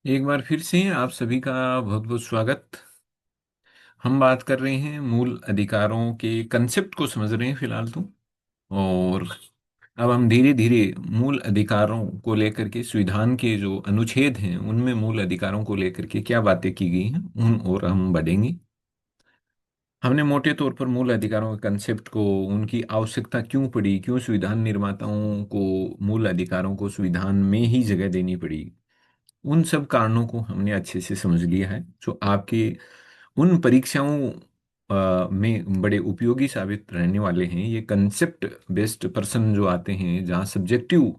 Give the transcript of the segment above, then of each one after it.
एक बार फिर से आप सभी का बहुत बहुत स्वागत। हम बात कर रहे हैं मूल अधिकारों के कंसेप्ट को समझ रहे हैं फिलहाल तो। और अब हम धीरे धीरे मूल अधिकारों को लेकर के संविधान के जो अनुच्छेद हैं उनमें मूल अधिकारों को लेकर के क्या बातें की गई हैं उन और हम बढ़ेंगे। हमने मोटे तौर पर मूल अधिकारों के कंसेप्ट को, उनकी आवश्यकता क्यों पड़ी, क्यों संविधान निर्माताओं को मूल अधिकारों को संविधान में ही जगह देनी पड़ी, उन सब कारणों को हमने अच्छे से समझ लिया है जो आपके उन परीक्षाओं में बड़े उपयोगी साबित रहने वाले हैं। ये कंसेप्ट बेस्ड पर्सन जो आते हैं, जहाँ सब्जेक्टिव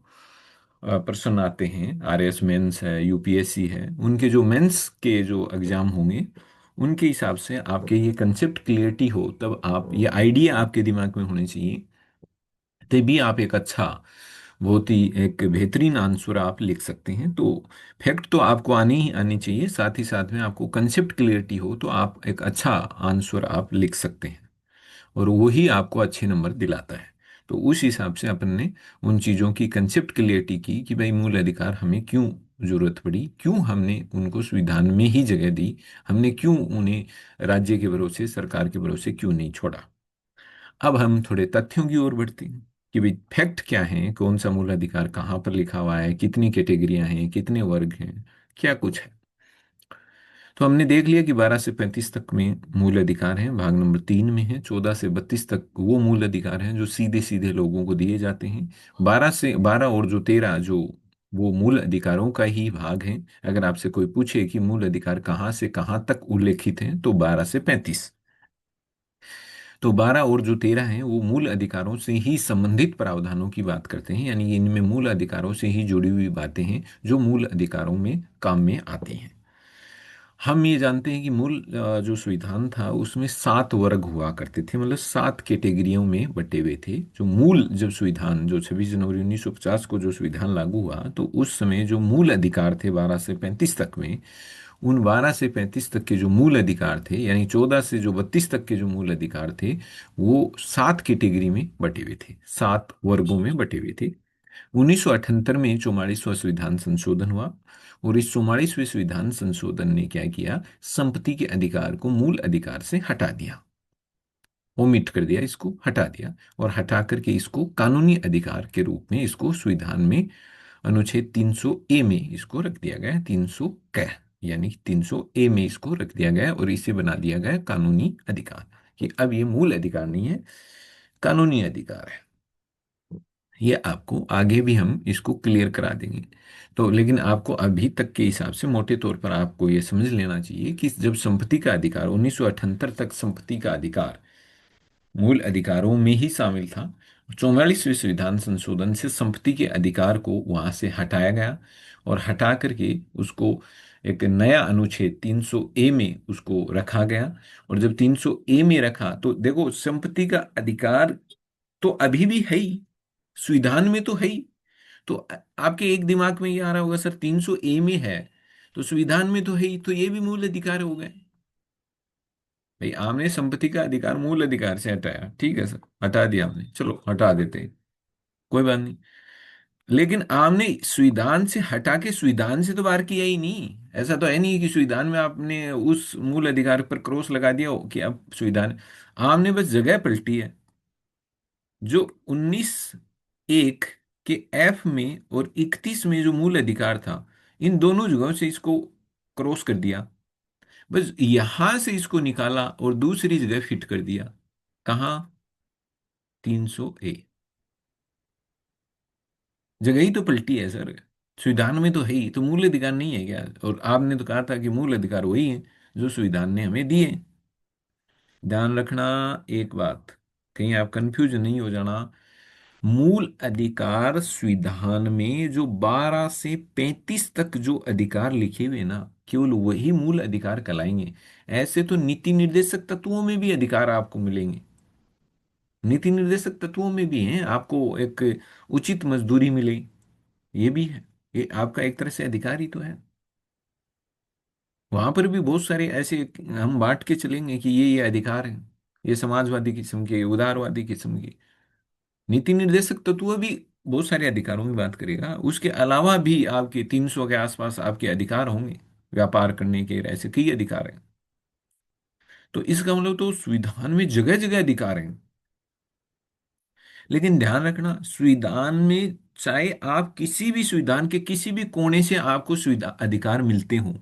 पर्सन आते हैं, आरएस मेंस है, यूपीएससी है, उनके जो मेंस के जो एग्जाम होंगे उनके हिसाब से आपके ये कंसेप्ट क्लियरिटी हो, तब आप ये आइडिया आपके दिमाग में होने चाहिए, तभी आप एक अच्छा, बहुत ही एक बेहतरीन आंसर आप लिख सकते हैं। तो फैक्ट तो आपको आनी ही आनी चाहिए, साथ ही साथ में आपको कंसेप्ट क्लियरिटी हो तो आप एक अच्छा आंसर आप लिख सकते हैं, और वही आपको अच्छे नंबर दिलाता है। तो उस हिसाब से अपन ने उन चीज़ों की कंसेप्ट क्लियरिटी की कि भाई मूल अधिकार हमें क्यों जरूरत पड़ी, क्यों हमने उनको संविधान में ही जगह दी, हमने क्यों उन्हें राज्य के भरोसे, सरकार के भरोसे क्यों नहीं छोड़ा। अब हम थोड़े तथ्यों की ओर बढ़ते हैं कि भाई फैक्ट क्या है, कौन सा मूल अधिकार कहाँ पर लिखा हुआ है, कितनी कैटेगरियां हैं, कितने वर्ग हैं, क्या कुछ है। तो हमने देख लिया कि 12 से 35 तक में मूल अधिकार हैं, भाग नंबर 3 में है। 14 से 32 तक वो मूल अधिकार हैं जो सीधे सीधे लोगों को दिए जाते हैं। 12 और जो 13 जो वो मूल अधिकारों का ही भाग है। अगर आपसे कोई पूछे कि मूल अधिकार कहाँ से कहाँ तक उल्लेखित हैं तो 12 से 35। तो 12 और जो 13 हैं वो मूल अधिकारों से ही संबंधित प्रावधानों की बात करते हैं, यानी इनमें मूल अधिकारों से ही जुड़ी हुई बातें हैं जो मूल अधिकारों में काम में आती हैं। हम ये जानते हैं कि मूल जो संविधान था उसमें 7 वर्ग हुआ करते थे, मतलब 7 कैटेगरियों में बटे हुए थे। जो मूल, जब संविधान जो 26 जनवरी 1950 को जो संविधान लागू हुआ तो उस समय जो मूल अधिकार थे 12 से 35 तक में, उन 12 से 35 तक के जो मूल अधिकार थे, यानी 14 से जो 32 तक के जो मूल अधिकार थे, वो 7 कैटेगरी में बटे हुए थे, 7 वर्गों में बटे हुए थे। 1978 में 44वां संविधान संशोधन हुआ, और इस 44वें संविधान संशोधन ने क्या किया, संपत्ति के अधिकार को मूल अधिकार से हटा दिया, ओमिट कर दिया, इसको हटा दिया, और हटा करके इसको कानूनी अधिकार के रूप में इसको संविधान में अनुच्छेद 300 ए में इसको रख दिया गया है। 300 क, यानी 300 ए में इसको रख दिया गया है, और इसे बना दिया गया है कानूनी अधिकार, कि अब ये मूल अधिकार नहीं है, कानूनी अधिकार है। ये आपको आगे भी हम इसको क्लियर करा देंगे। तो लेकिन आपको अभी तक के हिसाब से मोटे तौर पर आपको ये समझ लेना चाहिए कि जब संपत्ति का अधिकार 1978 तक संपत्ति का अधिकार मूल अधिकारों में ही शामिल था, 44वें संविधान संशोधन से संपत्ति के अधिकार को वहां से हटाया गया, और हटा करके उसको एक नया अनुच्छेद 300 ए में उसको रखा गया। और जब 300 ए में रखा तो देखो, संपत्ति का अधिकार तो अभी भी है ही, संविधान में तो है ही। तो आपके एक दिमाग में ये आ रहा होगा, सर 300 ए में है तो संविधान में तो है ही, तो ये भी मूल अधिकार हो गए। भाई आपने संपत्ति का अधिकार मूल अधिकार से हटाया, ठीक है सर, हटा दिया आपने, चलो हटा देते हैं, कोई बात नहीं। लेकिन आपने संविधान से हटा के संविधान से तो बाहर किया ही नहीं। ऐसा तो है नहीं कि संविधान में आपने उस मूल अधिकार पर क्रॉस लगा दिया हो कि अब संविधान, आपने बस जगह पलटी है। जो 19 1 के एफ में और 31 में जो मूल अधिकार था, इन दोनों जगहों से इसको क्रॉस कर दिया, बस यहां से इसको निकाला और दूसरी जगह फिट कर दिया। कहाँ? 300 ए। जगह ही तो पलटी है सर, संविधान में तो है ही, तो मूल अधिकार नहीं है क्या? और आपने तो कहा था कि मूल अधिकार वही है जो संविधान ने हमें दिए। ध्यान रखना एक बात, कहीं आप कंफ्यूज नहीं हो जाना। मूल अधिकार संविधान में जो 12 से 35 तक जो अधिकार लिखे हुए ना, केवल वही मूल अधिकार कहलाएंगे। ऐसे तो नीति निर्देशक तत्वों में भी अधिकार आपको मिलेंगे, नीति निर्देशक तत्वों में भी हैं, आपको एक उचित मजदूरी मिले, ये भी है, ये आपका एक तरह से अधिकार ही तो है। वहां पर भी बहुत सारे ऐसे हम बांट के चलेंगे कि ये अधिकार है, ये समाजवादी किस्म के, उदारवादी किस्म के। नीति निर्देशक तत्व भी बहुत सारे अधिकारों की बात करेगा, उसके अलावा भी आपके 300 के आसपास आपके अधिकार होंगे, व्यापार करने के ऐसे कई अधिकार हैं। तो इसका मतलब तो संविधान में जगह जगह अधिकार हैं। लेकिन ध्यान रखना, संविधान में चाहे आप किसी भी संविधान के किसी भी कोने से आपको सुविधा अधिकार मिलते हो,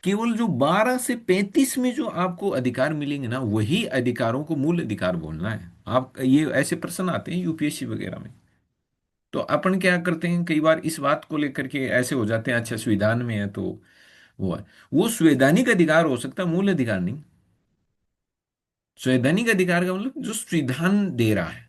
केवल जो 12 से 35 में जो आपको अधिकार मिलेंगे ना, वही अधिकारों को मूल अधिकार बोलना है। आप ये ऐसे प्रश्न आते हैं यूपीएससी वगैरह में, तो अपन क्या करते हैं कई बार इस बात को लेकर के ऐसे हो जाते हैं, अच्छा संविधान में है तो वो है। वो संवैधानिक अधिकार हो सकता है, मूल अधिकार नहीं। संवैधानिक अधिकार का मतलब जो संविधान दे रहा है।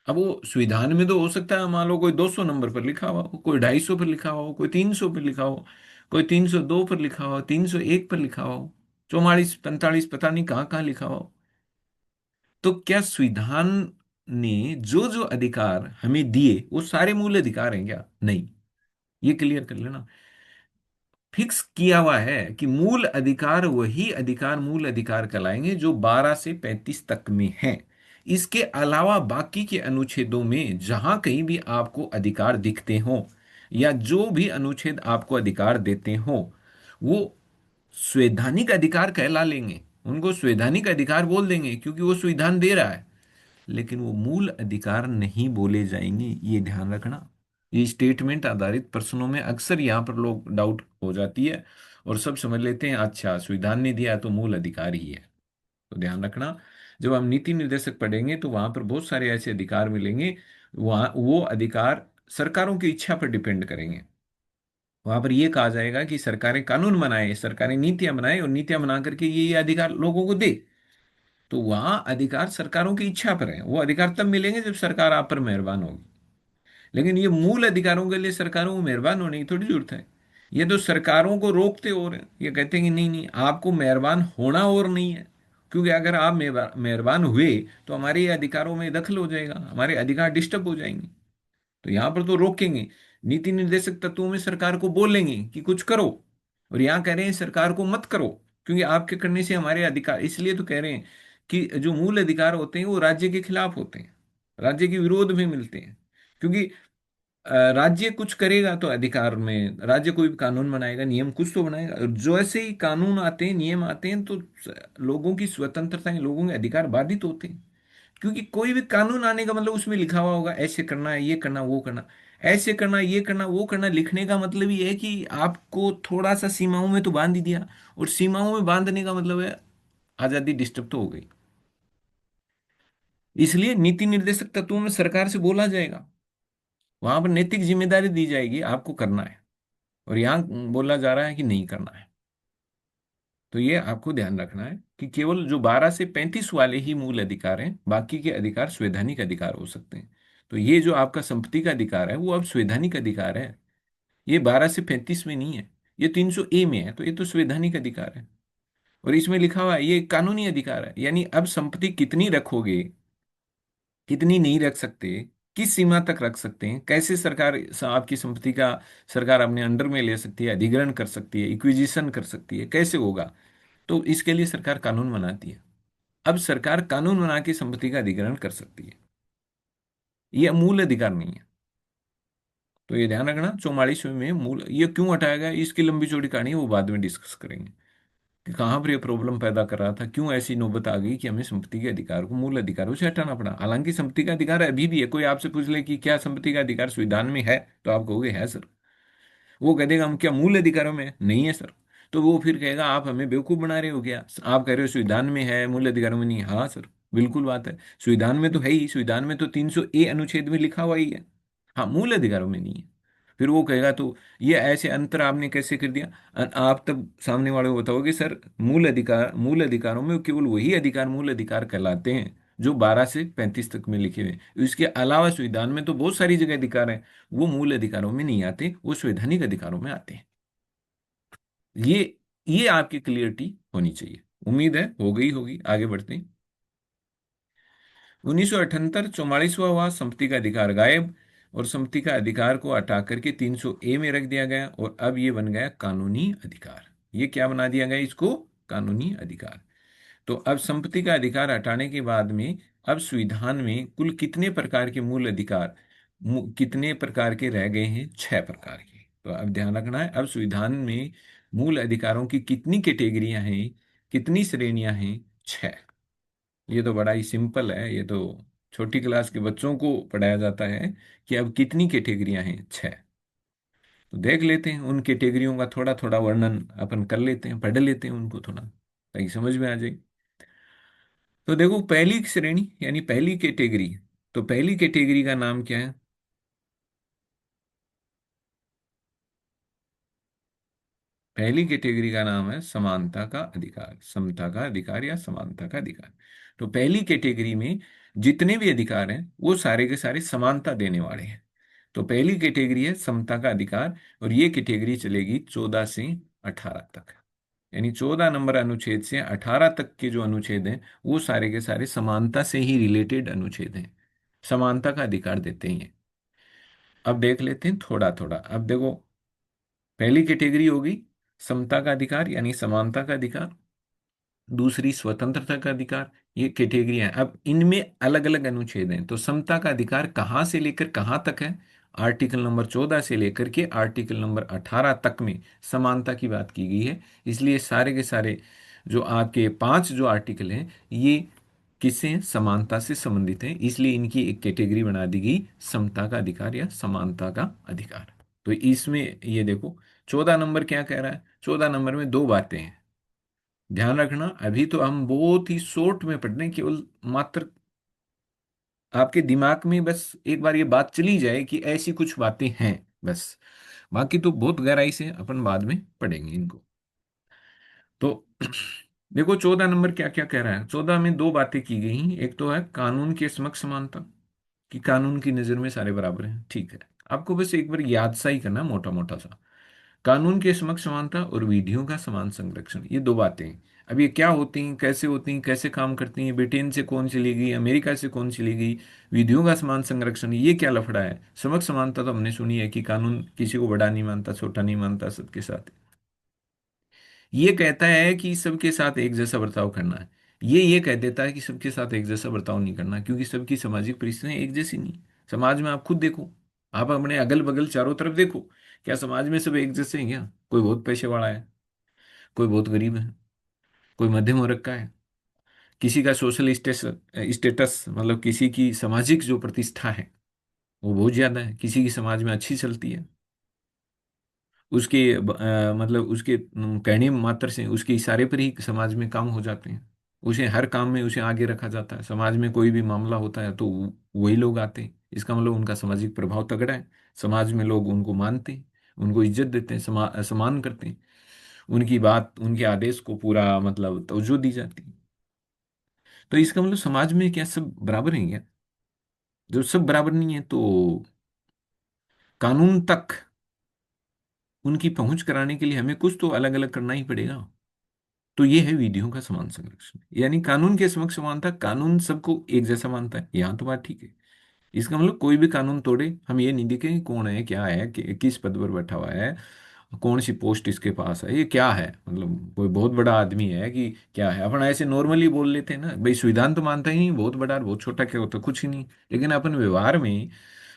अब वो संविधान में तो हो सकता है मान लो कोई 200 नंबर पर लिखा हुआ हो, कोई 250 पर लिखा हुआ हो, कोई 300 पर लिखा हो, कोई 302 पर लिखा हो, 301 पर लिखा हो, 44 45 पता नहीं कहाँ कहाँ लिखा हो। तो क्या संविधान ने जो जो अधिकार हमें दिए वो सारे मूल अधिकार हैं क्या? नहीं। ये क्लियर कर लेना। फिक्स किया हुआ है कि मूल अधिकार वही अधिकार मूल अधिकार कहलाएंगे जो 12 से 35 तक में हैं। इसके अलावा बाकी के अनुच्छेदों में जहां कहीं भी आपको अधिकार दिखते हो, या जो भी अनुच्छेद आपको अधिकार देते हो, वो संवैधानिक अधिकार कहला लेंगे। उनको संवैधानिक अधिकार बोल देंगे क्योंकि वो संविधान दे रहा है। लेकिन वो मूल अधिकार नहीं बोले जाएंगे, ये ध्यान रखना। ये स्टेटमेंट आधारित प्रश्नों में अक्सर यहाँ पर लोग डाउट हो जाती है, और सब समझ लेते हैं अच्छा संविधान ने दिया है तो मूल अधिकार ही है। तो ध्यान रखना, जब हम नीति निर्देशक पढ़ेंगे तो वहां पर बहुत सारे ऐसे अधिकार मिलेंगे। वहां वो अधिकार सरकारों की इच्छा पर डिपेंड करेंगे। वहां पर यह कहा जाएगा कि सरकारें कानून बनाए, सरकारें नीतियां बनाए, और नीतियां बना करके ये अधिकार लोगों को दे। तो वहां अधिकार सरकारों की इच्छा पर है, वो अधिकार तब मिलेंगे जब सरकार आप पर मेहरबान होगी। लेकिन ये मूल अधिकारों के लिए सरकारों को मेहरबान होने की थोड़ी जरूरत है। ये तो सरकारों को रोकते और हैं। ये कहते हैं कि नहीं नहीं, आपको मेहरबान होना और नहीं है, क्योंकि अगर आप मेहरबान हुए तो हमारे ये अधिकारों में दखल हो जाएगा, हमारे अधिकार डिस्टर्ब हो जाएंगे। तो यहां पर तो रोकेंगे। नीति निर्देशक तत्वों में सरकार को बोलेंगे कि कुछ करो, और यहां कह रहे हैं सरकार को मत करो, क्योंकि आपके करने से हमारे अधिकार, इसलिए तो कह रहे हैं कि जो मूल अधिकार होते हैं वो राज्य के खिलाफ होते हैं, राज्य के विरोध में मिलते हैं। क्योंकि राज्य कुछ करेगा तो अधिकार में, राज्य कोई भी कानून बनाएगा, नियम कुछ तो बनाएगा, और जो ऐसे ही कानून आते हैं, नियम आते हैं, तो लोगों की स्वतंत्रता, लोगों के अधिकार बाधित होते हैं। क्योंकि कोई भी कानून आने का मतलब उसमें लिखा हुआ होगा ऐसे करना है, ये करना, वो करना, ऐसे करना, ये करना, वो करना। लिखने का मतलब ये है कि आपको थोड़ा सा सीमाओं में तो बांध ही दिया, और सीमाओं में बांधने का मतलब है आजादी डिस्टर्ब तो हो गई। इसलिए नीति निर्देशक तत्वों में सरकार से बोला जाएगा, वहां पर नैतिक जिम्मेदारी दी जाएगी आपको करना है, और यहां बोला जा रहा है कि नहीं करना है। तो ये आपको ध्यान रखना है कि केवल जो 12 से 35 वाले ही मूल अधिकार हैं, बाकी के अधिकार संवैधानिक अधिकार हो सकते हैं। तो ये जो आपका संपत्ति का अधिकार है वो अब संवैधानिक अधिकार है। ये 12 से 35 में नहीं है, ये 300 ए में है, तो ये तो संवैधानिक अधिकार है। और इसमें लिखा हुआ है ये कानूनी अधिकार है, यानी अब संपत्ति कितनी रखोगे, कितनी नहीं रख सकते, किस सीमा तक रख सकते हैं, कैसे सरकार आपकी संपत्ति का सरकार अपने अंडर में ले सकती है, अधिग्रहण कर सकती है, इक्विजिशन कर सकती है, कैसे होगा। तो इसके लिए सरकार कानून बनाती है। अब सरकार कानून बना के संपत्ति का अधिग्रहण कर सकती है, ये मूल अधिकार नहीं है। तो ये ध्यान रखना, 44वें में मूल ये क्यों हटाया गया, इसकी लंबी चौड़ी कहानी है, वो बाद में डिस्कस करेंगे कि कहाँ पर ये प्रॉब्लम पैदा कर रहा था, क्यों ऐसी नौबत आ गई कि हमें संपत्ति के अधिकार को मूल अधिकारों से हटाना पड़ा। हालांकि संपत्ति का अधिकार अभी भी है। कोई आपसे पूछ ले कि क्या संपत्ति का अधिकार संविधान में है, तो आप कहोगे है सर। वो कह देगा हम क्या मूल अधिकारों में नहीं है सर। तो वो फिर कहेगा आप हमें बेवकूफ बना रहे हो क्या, आप कह रहे हो संविधान में है मूल अधिकारों में नहीं है। हाँ सर, बिल्कुल बात है, संविधान में तो है ही, संविधान में तो 300 ए अनुच्छेद में लिखा हुआ ही है। हाँ, मूल अधिकारों में नहीं है। फिर वो कहेगा तो ये ऐसे अंतर आपने कैसे कर दिया। आप तब सामने वाले को बताओगे सर मूल अधिकारों में केवल वही अधिकार मूल अधिकार कहलाते हैं जो 12 से 35 तक में लिखे हुए हैं। इसके अलावा संविधान में तो बहुत सारी जगह अधिकार हैं, वो मूल अधिकारों में नहीं आते, वो संवैधानिक अधिकारों में आते हैं। ये ये आपकी क्लियरिटी होनी चाहिए। उम्मीद है हो गई होगी। आगे बढ़ते हैं। 1978 44वां हुआ, संपत्ति का अधिकार गायब, और संपत्ति का अधिकार को हटा करके 300 ए में रख दिया गया, और अब ये बन गया कानूनी अधिकार। ये क्या बना दिया गया इसको, कानूनी अधिकार। तो अब संपत्ति का अधिकार हटाने के बाद में अब संविधान में कुल कितने प्रकार के मूल अधिकार कितने प्रकार के रह गए हैं? 6 प्रकार के। तो अब ध्यान रखना है, अब संविधान में मूल अधिकारों की कितनी कैटेगरियां हैं, कितनी श्रेणियां हैं? 6। ये तो बड़ा ही सिंपल है, ये तो छोटी क्लास के बच्चों को पढ़ाया जाता है कि अब कितनी कैटेगरियां हैं? 6। तो देख लेते हैं उन कैटेगरियों का थोड़ा थोड़ा वर्णन अपन कर लेते हैं, पढ़ लेते हैं उनको थोड़ा, ताकि समझ में आ जाए। तो देखो, पहली श्रेणी यानी पहली कैटेगरी, तो पहली कैटेगरी का नाम क्या है? पहली कैटेगरी का नाम है समानता का अधिकार, समता का अधिकार या समानता का अधिकार। तो पहली कैटेगरी में जितने भी अधिकार हैं वो सारे के सारे समानता देने वाले हैं। तो पहली कैटेगरी है समता का अधिकार, और ये कैटेगरी चलेगी 14 से 18 तक। यानी 14 नंबर अनुच्छेद से 18 तक के जो अनुच्छेद हैं वो सारे के सारे समानता से ही रिलेटेड अनुच्छेद हैं, समानता का अधिकार देते हैं। अब देख लेते हैं थोड़ा थोड़ा। अब देखो, पहली कैटेगरी होगी समता का अधिकार यानी समानता का अधिकार। दूसरी स्वतंत्रता का अधिकार। ये कैटेगरियां हैं। अब इनमें अलग अलग अनुच्छेद हैं। तो समता का अधिकार कहाँ से लेकर कहाँ तक है? आर्टिकल नंबर 14 से लेकर के आर्टिकल नंबर 18 तक में समानता की बात की गई है। इसलिए सारे के सारे जो आपके 5 जो आर्टिकल हैं, ये किससे हैं? समानता से संबंधित हैं। इसलिए इनकी एक कैटेगरी बना दी गई, समता का अधिकार या समानता का अधिकार। तो इसमें ये देखो, 14 नंबर क्या कह रहा है? 14 नंबर में दो बातें हैं, ध्यान रखना। अभी तो हम बहुत ही शॉर्ट में पढ़ रहे हैं, केवल मात्र आपके दिमाग में बस एक बार ये बात चली जाए कि ऐसी कुछ बातें हैं, बस। बाकी तो बहुत गहराई से अपन बाद में पढ़ेंगे इनको। तो देखो, 14 नंबर क्या क्या कह रहा है। 14 में दो बातें की गई हैं। एक तो है कानून के समक्ष समानता, कि कानून की नजर में सारे बराबर हैं, ठीक है। आपको बस एक बार याद सा ही करना, मोटा मोटा सा। कानून के समक्ष समानता और विधियों का समान संरक्षण, ये दो बातें हैं। अब ये क्या होती हैं, कैसे होती हैं, कैसे काम करती हैं, ब्रिटेन से कौन सी ली गई, अमेरिका से कौन सी ली गई? विधियों का समान संरक्षण, ये क्या लफड़ा है? समक्ष समानता तो हमने सुनी है कि कानून किसी को बड़ा नहीं मानता, छोटा नहीं मानता, सबके साथ। ये कहता है कि सबके साथ एक जैसा बर्ताव करना है। ये कह देता है कि सबके साथ एक जैसा बर्ताव नहीं करना, क्योंकि सबकी सामाजिक परिस्थितियां एक जैसी नहीं। समाज में आप खुद देखो, आप अपने अगल बगल चारों तरफ देखो, क्या समाज में सब एक जैसे हैं? क्या कोई बहुत पैसे वाला है, कोई बहुत गरीब है, कोई मध्यम वर्ग का है, किसी का सोशल स्टेटस मतलब किसी की सामाजिक जो प्रतिष्ठा है वो बहुत ज्यादा है, किसी की समाज में अच्छी चलती है, उसके मतलब उसके कहने मात्र से उसके इशारे पर ही समाज में काम हो जाते हैं। उसे हर काम में उसे आगे रखा जाता है। समाज में कोई भी मामला होता है तो वही लोग आते हैं। इसका मतलब उनका सामाजिक प्रभाव तगड़ा है। समाज में लोग उनको मानते हैं, उनको इज्जत देते हैं, सम्मान करते हैं। उनकी बात, उनके आदेश को पूरा मतलब तवज्जो दी जाती है। तो इसका मतलब समाज में क्या सब बराबर हैं क्या? जब सब बराबर नहीं है तो कानून तक उनकी पहुंच कराने के लिए हमें कुछ तो अलग अलग करना ही पड़ेगा। तो ये है विधियों का समान संरक्षण, यानी कानून के समक्ष समानता। कानून सबको एक जैसा मानता है, यहाँ तो बात ठीक है। इसका मतलब कोई भी कानून तोड़े, हम ये नहीं देखें कि कौन है, क्या है, किस पद पर बैठा हुआ है, कौन सी पोस्ट इसके पास है, ये क्या है, मतलब कोई बहुत बड़ा आदमी है कि क्या है। अपन ऐसे नॉर्मली बोल लेते हैं ना, भाई संविधान तो मानता ही नहीं बहुत बड़ा और बहुत छोटा क्या होता, कुछ ही नहीं। लेकिन अपन व्यवहार में,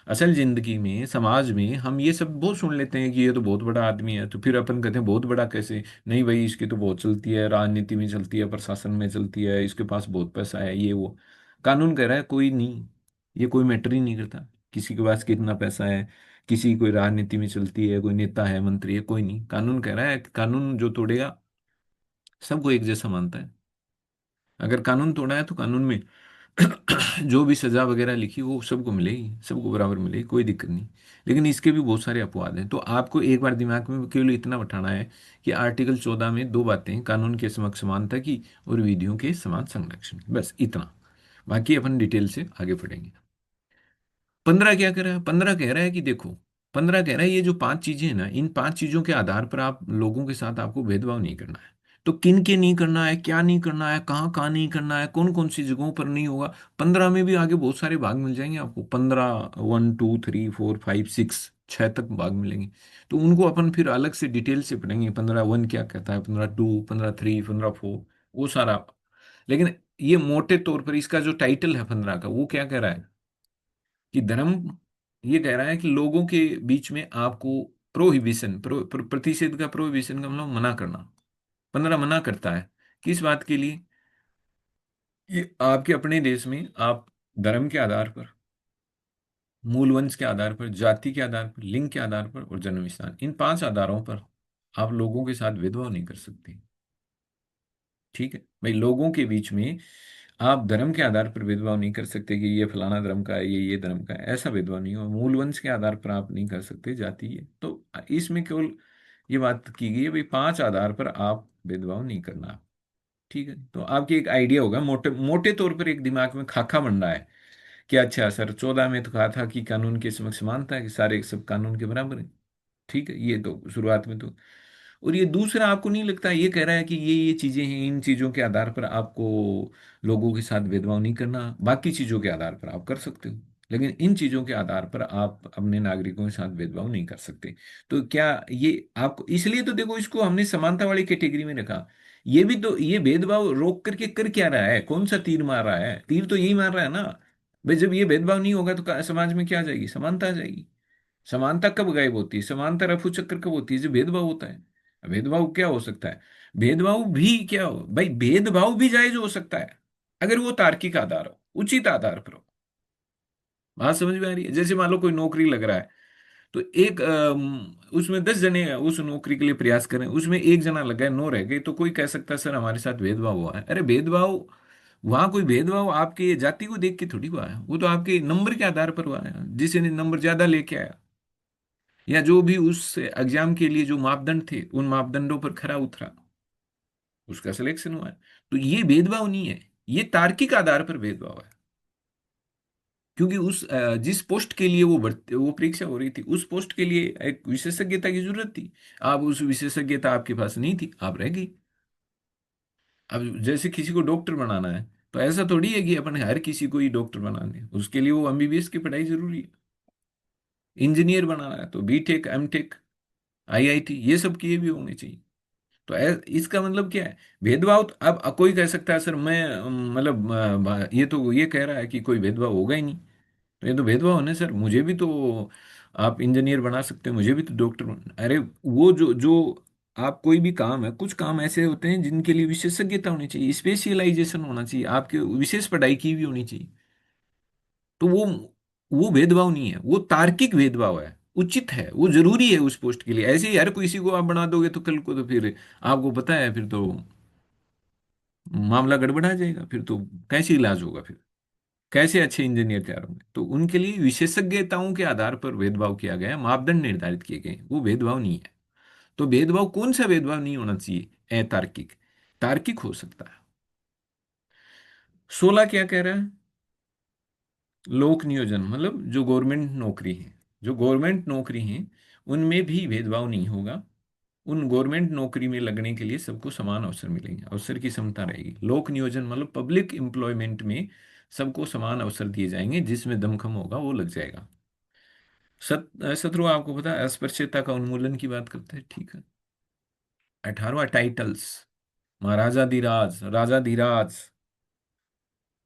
असल जिंदगी में, समाज में हम ये सब बहुत सुन लेते हैं कि ये तो बहुत बड़ा आदमी है, तो फिर अपन कहते हैं बहुत बड़ा कैसे? नहीं भाई, इसकी तो बहुत चलती है, राजनीति में चलती है, प्रशासन में चलती है, इसके पास बहुत पैसा है, ये वो। कानून कह रहा है कोई नहीं, ये कोई मैटर ही नहीं करता किसी के पास कितना पैसा है, किसी कोई राजनीति में चलती है, कोई नेता है, मंत्री है, कोई नहीं। कानून कह रहा है कि कानून जो तोड़ेगा सबको एक जैसा मानता है। अगर कानून तोड़ा है तो कानून में जो भी सजा वगैरह लिखी वो सबको मिलेगी, सबको बराबर मिलेगी, कोई दिक्कत नहीं। लेकिन इसके भी बहुत सारे अपवाद हैं। तो आपको एक बार दिमाग में केवल इतना बैठाना है कि आर्टिकल 14 में दो बातें, कानून के समक्ष समानता की और विधियों के समान संरक्षण की, बस इतना। बाकी अपन डिटेल से आगे पढ़ेंगे। 15 क्या कह रहा है? 15 कह रहा है कि देखो, 15 कह रहा है ये जो 5 चीजें हैं ना, इन 5 चीजों के आधार पर आप लोगों के साथ आपको भेदभाव नहीं करना है। तो किन के नहीं करना है, क्या नहीं करना है, कहाँ कहाँ नहीं करना है, कौन कौन सी जगहों पर नहीं होगा। 15 में भी आगे बहुत सारे भाग मिल जाएंगे आपको। 15, 1, 2, 3, 4, 5, 6, 6 तक भाग मिलेंगे। तो उनको अपन फिर अलग से डिटेल से पढ़ेंगे। 15(1) क्या कहता है, 15(2), 15(3), 15(4), वो सारा। लेकिन ये मोटे तौर पर इसका जो टाइटल है 15 का, वो क्या कह रहा है कि धर्म ये कह रहा है कि लोगों के बीच में आपको प्रोहिबिशन, प्रतिषेध का प्रोहिबिशन का मतलब मना करना। 15 मना करता है किस बात के लिए? ये आपके अपने देश में आप धर्म के आधार पर, मूल वंश के आधार पर, जाति के आधार पर, लिंग के आधार पर और जन्म स्थान, इन 5 आधारों पर आप लोगों के साथ भेदभाव नहीं कर सकते। ठीक है भाई, लोगों के बीच में आप धर्म के आधार पर भेदभाव नहीं कर सकते कि ये फलाना धर्म का है, ये धर्म का है, ऐसा भेदभाव नहीं हो। मूल वंश के आधार पर आप नहीं कर सकते, जाति है तो इसमें केवल ये बात की गई है भाई 5 आधार पर आप भेदभाव नहीं करना। ठीक है, तो आपकी एक आइडिया होगा, मोटे मोटे तौर पर एक दिमाग में खाका बन रहा है कि अच्छा सर 14 में तो कहा था कि कानून के समक्ष समानता है, कि सारे सब कानून के बराबर है। ठीक है, ये तो शुरुआत में तो। और ये दूसरा, आपको नहीं लगता ये कह रहा है कि ये चीजें हैं, इन चीजों के आधार पर आपको लोगों के साथ भेदभाव नहीं करना, बाकी चीजों के आधार पर आप कर सकते हो, लेकिन इन चीजों के आधार पर आप अपने नागरिकों के साथ भेदभाव नहीं कर सकते। तो क्या ये आपको, इसलिए तो देखो इसको हमने समानता वाली कैटेगरी में रखा। ये भी तो, ये भेदभाव रोक करके कर क्या रहा है? कौन सा तीर मार रहा है? तीर तो यही मार रहा है ना भाई, जब ये भेदभाव नहीं होगा तो समाज में क्या आ जाएगी? समानता आ जाएगी। समानता कब गायब होती है? समानता रफू चक्कर कब होती है? जब भेदभाव होता है। भेदभाव क्या हो सकता है? भेदभाव भी क्या हो भाई, भेदभाव भी जायज हो सकता है अगर वो तार्किक आधार हो, उचित आधार पर हो। बात समझ में आ रही है? जैसे मान लो कोई नौकरी लग रहा है, तो एक उसमें 10 जने उस नौकरी के लिए प्रयास करें, उसमें एक जना लगा है, 9 रह गए, तो कोई कह सकता है सर हमारे साथ भेदभाव हुआ है। अरे भेदभाव, वहां कोई भेदभाव आपके जाति को देख के थोड़ी हुआ है, वो तो आपके नंबर के आधार पर हुआ है। जिसने नंबर ज्यादा लेके आया, या जो भी उस एग्जाम के लिए जो मापदंड थे उन मापदंडों पर खरा उतरा, उसका सिलेक्शन हुआ है। तो ये भेदभाव नहीं है, ये तार्किक आधार पर भेदभाव है। क्योंकि उस जिस पोस्ट के लिए वो परीक्षा हो रही थी, उस पोस्ट के लिए एक विशेषज्ञता की जरूरत थी। आप उस विशेषज्ञता आपके पास नहीं थी, आप रह गई। अब जैसे किसी को डॉक्टर बनाना है, तो ऐसा थोड़ी है कि अपन हर किसी को ही डॉक्टर बनाने, उसके लिए वो एमबीबीएस की पढ़ाई जरूरी है। इंजीनियर बनाना है तो बीटेक, एमटेक, आईआईटी, ये सब किए भी होने चाहिए। तो इसका मतलब क्या है? भेदभाव तो अब कोई कह सकता है सर मैं मतलब ये तो ये कह रहा है कि कोई भेदभाव होगा ही नहीं। तो ये तो भेदभाव होने सर, मुझे भी तो आप इंजीनियर बना सकते हैं, मुझे भी तो डॉक्टर अरे वो जो जो आप कोई भी काम है, कुछ काम ऐसे होते हैं जिनके लिए विशेषज्ञता होनी चाहिए, स्पेशलाइजेशन होना चाहिए, आपके विशेष पढ़ाई की भी होनी चाहिए। तो वो भेदभाव नहीं है, वो तार्किक भेदभाव है, उचित है, वो जरूरी है उस पोस्ट के लिए। ऐसे ही हर किसी को आप बना दोगे तो कल को तो फिर आपको पता है, फिर तो मामला गड़बड़ा जाएगा, फिर तो कैसे इलाज होगा? फिर कैसे अच्छे इंजीनियर तैयार होंगे? तो उनके लिए विशेषज्ञताओं के आधार पर भेदभाव किया गया है, मापदंड निर्धारित किए गए हैं, वो भेदभाव नहीं है। तो भेदभाव, कौन सा भेदभाव नहीं होना चाहिए? अतार्किक। तार्किक हो सकता है। 16 क्या कह रहा है? लोक नियोजन मतलब जो गवर्नमेंट नौकरी है, जो गवर्नमेंट नौकरी है उनमें भी भेदभाव नहीं होगा। उन गवर्नमेंट नौकरी में लगने के लिए सबको समान अवसर मिलेंगे, अवसर की समता रहेगी। लोक नियोजन मतलब पब्लिक एम्प्लॉयमेंट में सबको समान अवसर दिए जाएंगे, जिसमें दमखम होगा वो लग जाएगा। शत्रु, आपको पता है अस्पृश्यता का उन्मूलन की बात करते हैं, ठीक है। 18वां टाइटल्स, महाराजा धीराज, राजा धीराज,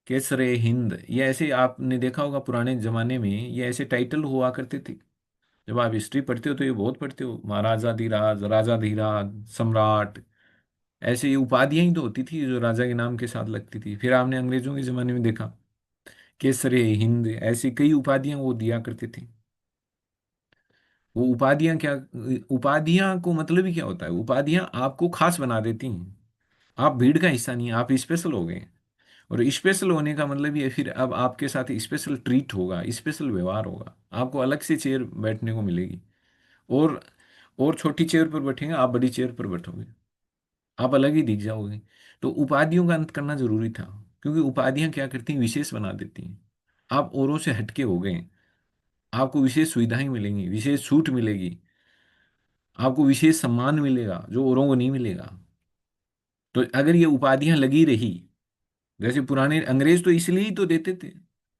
केसरे हिंद, ये ऐसे आपने देखा होगा पुराने जमाने में, ये ऐसे टाइटल हुआ करते थे। जब आप हिस्ट्री पढ़ते हो तो ये बहुत पढ़ते हो, महाराजा धीराज, राजा धीराज, सम्राट, ऐसे ये उपाधियां ही तो होती थी जो राजा के नाम के साथ लगती थी। फिर आपने अंग्रेजों के जमाने में देखा केसरे हिंद, ऐसी कई उपाधियां वो दिया करते थे। वो उपाधियां क्या, उपाधियां को मतलब ही क्या होता है? उपाधियां आपको खास बना देती हैं। आप भीड़ का हिस्सा नहीं, आप स्पेशल हो गए। और स्पेशल होने का मतलब ये, फिर अब आपके साथ स्पेशल ट्रीट होगा, स्पेशल व्यवहार होगा, आपको अलग से चेयर बैठने को मिलेगी। और और छोटी चेयर पर बैठेंगे, आप बड़ी चेयर पर बैठोगे, आप अलग ही दिख जाओगे। तो उपाधियों का अंत करना जरूरी था, क्योंकि उपाधियां क्या करती हैं? विशेष बना देती हैं। आप औरों से हटके हो गए, आपको विशेष सुविधाएं मिलेंगी, विशेष छूट मिलेगी, आपको विशेष सम्मान मिलेगा जो औरों को नहीं मिलेगा। तो अगर ये उपाधियां लगी रही, जैसे पुराने अंग्रेज तो इसलिए ही तो देते थे।